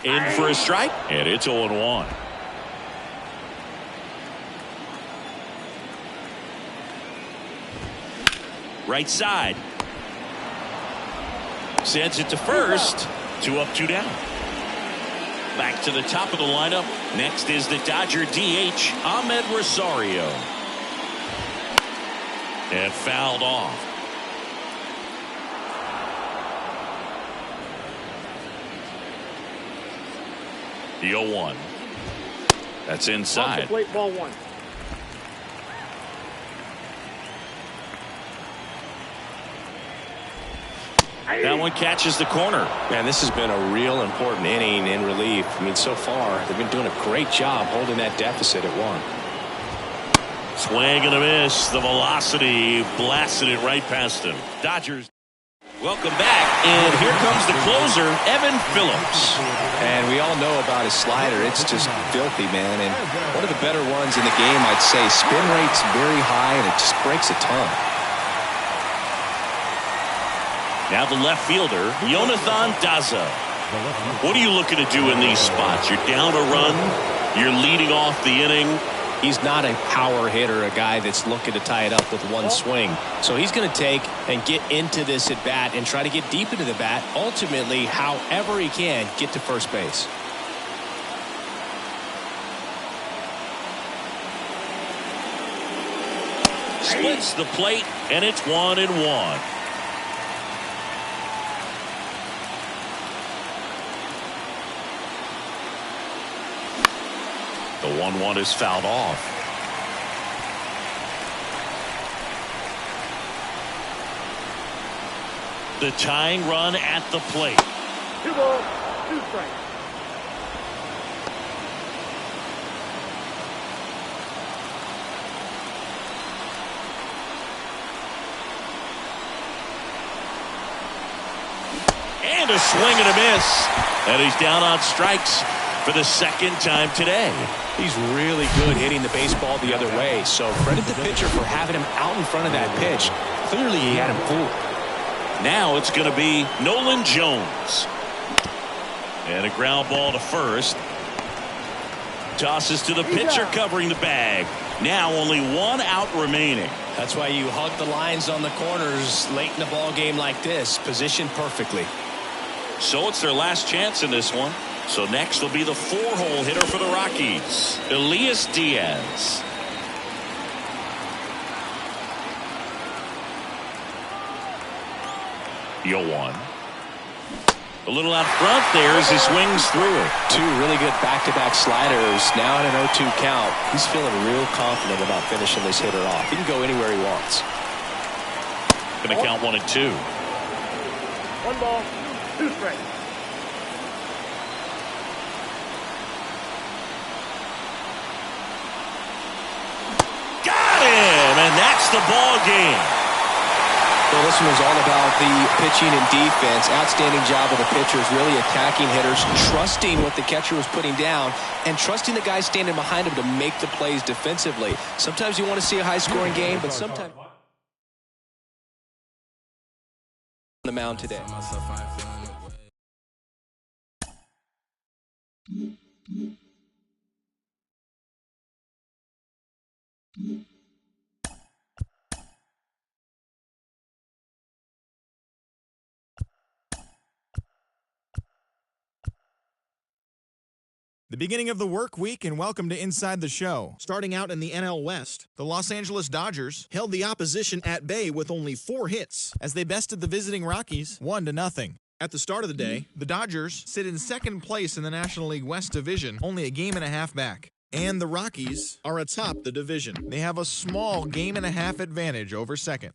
S2: In for a strike. And it's 0-1. Right side. Sends it to first. 2 up, 2 down. Back to the top of the lineup. Next is the Dodger DH, Ahmed Rosario. And fouled off. The 0-1. That's inside.
S4: Off the plate, ball 1.
S2: That one catches the corner.
S1: Man, this has been a real important inning in relief. I mean, so far, they've been doing a great job holding that deficit at 1.
S2: Swing and a miss. The velocity blasted it right past him. Dodgers. Welcome back, and here comes the closer, Evan Phillips.
S1: And we all know about his slider. It's just filthy, man. And one of the better ones in the game, I'd say. Spin rate's very high, and it just breaks a ton.
S2: Now the left fielder, Jonathan Daza. What are you looking to do in these spots? You're down a run. You're leading off the inning.
S1: He's not a power hitter, a guy that's looking to tie it up with 1 swing. So he's going to take and get into this at bat and try to get deep into the bat. Ultimately, however he can, get to first base.
S2: Splits the plate, and it's 1-1. The 1-1 is fouled off. The tying run at the plate.
S4: 2 balls, 2 strikes.
S2: And a swing and a miss. And he's down on strikes for the 2nd time today.
S1: He's really good hitting the baseball the other way. So credit the pitcher for having him out in front of that pitch. Clearly he had him fooled.
S2: Now it's going to be Nolan Jones. And a ground ball to first. Tosses to the pitcher covering the bag. Now only 1 out remaining.
S1: That's why you hug the lines on the corners late in the ball game like this. Positioned perfectly.
S2: So it's their last chance in this one. So next will be the 4-hole hitter for the Rockies, Elias Diaz. The 0-1. A little out front there as he swings through it.
S1: 2 really good back-to-back sliders. Now at an 0-2 count. He's feeling real confident about finishing this hitter off. He can go anywhere he wants.
S2: Going to count 1 and 2.
S4: 1 ball, 2 strikes.
S2: And that's the ball game.
S1: Well, this one was all about the pitching and defense. Outstanding job of the pitchers, really attacking hitters, trusting what the catcher was putting down, and trusting the guys standing behind him to make the plays defensively. Sometimes you want to see a high-scoring game, but sometimes on the mound today.
S5: The beginning of the work week, and welcome to Inside the Show. Starting out in the NL West, the Los Angeles Dodgers held the opposition at bay with only 4 hits as they bested the visiting Rockies 1-0. At the start of the day, the Dodgers sit in second place in the National League West Division, only a game and a half back. And the Rockies are atop the division. They have a small game and a half advantage over second.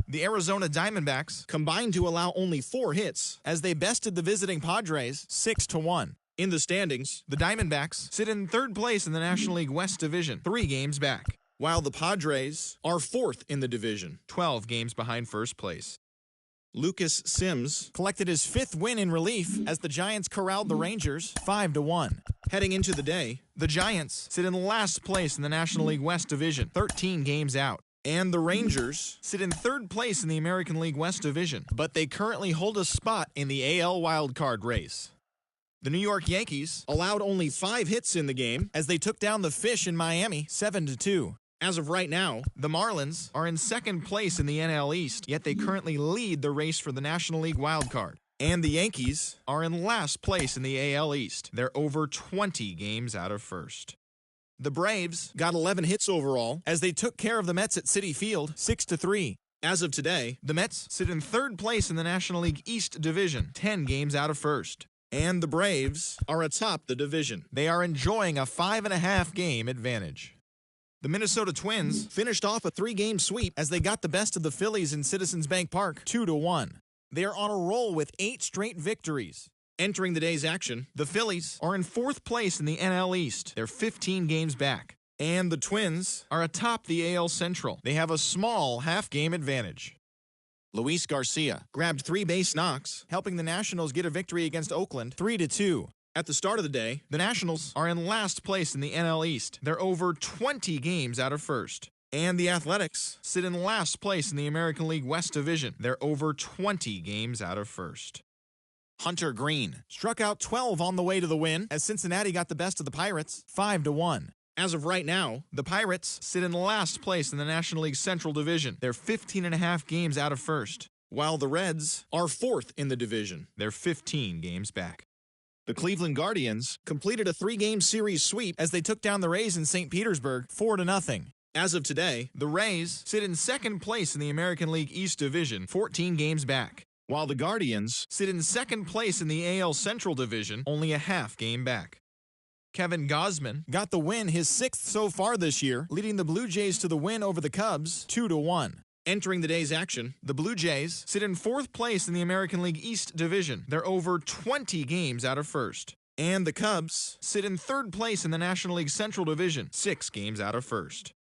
S5: The Arizona Diamondbacks combined to allow only 4 hits as they bested the visiting Padres 6-1. In the standings, the Diamondbacks sit in third place in the National League West Division, 3 games back, while the Padres are 4th in the division, 12 games behind first place. Lucas Sims collected his 5th win in relief as the Giants corralled the Rangers 5-1. Heading into the day, the Giants sit in last place in the National League West Division, 13 games out. And the Rangers sit in third place in the American League West Division, but they currently hold a spot in the AL wildcard race. The New York Yankees allowed only 5 hits in the game as they took down the Fish in Miami 7-2. As of right now, the Marlins are in second place in the NL East, yet they currently lead the race for the National League wildcard. And the Yankees are in last place in the AL East. They're over 20 games out of first. The Braves got 11 hits overall as they took care of the Mets at Citi Field 6-3. As of today, the Mets sit in third place in the National League East Division, 10 games out of first. And the Braves are atop the division. They are enjoying a 5.5 game advantage. The Minnesota Twins finished off a 3-game sweep as they got the best of the Phillies in Citizens Bank Park 2-1. They are on a roll with 8 straight victories. Entering the day's action, the Phillies are in 4th place in the NL East. They're 15 games back. And the Twins are atop the AL Central. They have a small half-game advantage. Luis Garcia grabbed 3 base knocks, helping the Nationals get a victory against Oakland 3-2. At the start of the day, the Nationals are in last place in the NL East. They're over 20 games out of first. And the Athletics sit in last place in the American League West Division. They're over 20 games out of first. Hunter Green struck out 12 on the way to the win as Cincinnati got the best of the Pirates 5-1. As of right now, the Pirates sit in last place in the National League Central Division. They're 15.5 games out of first, while the Reds are 4th in the division. They're 15 games back. The Cleveland Guardians completed a 3-game series sweep as they took down the Rays in St. Petersburg 4-0. As of today, the Rays sit in second place in the American League East Division, 14 games back, while the Guardians sit in second place in the AL Central Division, only a half game back. Kevin Gausman got the win, his 6th so far this year, leading the Blue Jays to the win over the Cubs 2-1. Entering the day's action, the Blue Jays sit in 4th place in the American League East Division. They're over 20 games out of first. And the Cubs sit in 3rd place in the National League Central Division, 6 games out of first.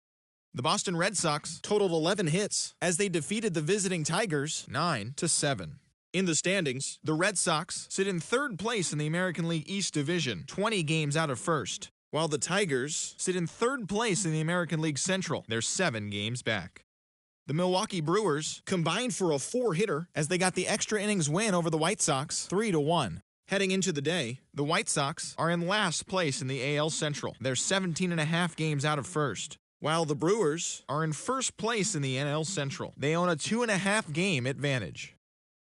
S5: The Boston Red Sox totaled 11 hits as they defeated the visiting Tigers 9-7. In the standings, the Red Sox sit in 3rd place in the American League East Division, 20 games out of first, while the Tigers sit in 3rd place in the American League Central. They're 7 games back. The Milwaukee Brewers combined for a 4-hitter as they got the extra innings win over the White Sox 3-1. Heading into the day, the White Sox are in last place in the AL Central. They're 17.5 games out of first, while the Brewers are in 1st place in the NL Central. They own a 2.5 game advantage.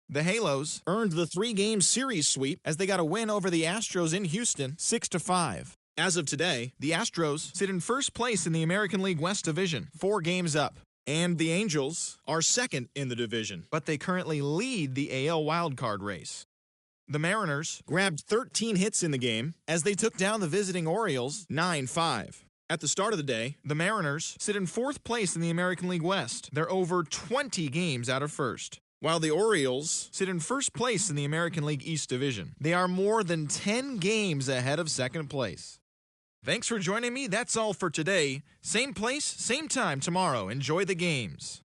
S5: The Halos earned the 3-game series sweep as they got a win over the Astros in Houston 6-5. As of today, the Astros sit in 1st place in the American League West Division, 4 games up. And the Angels are 2nd in the division, but they currently lead the AL wildcard race. The Mariners grabbed 13 hits in the game as they took down the visiting Orioles 9-5. At the start of the day, the Mariners sit in 4th place in the American League West. They're over 20 games out of first, while the Orioles sit in 1st place in the American League East Division. They are more than 10 games ahead of 2nd place. Thanks for joining me. That's all for today. Same place, same time tomorrow. Enjoy the games.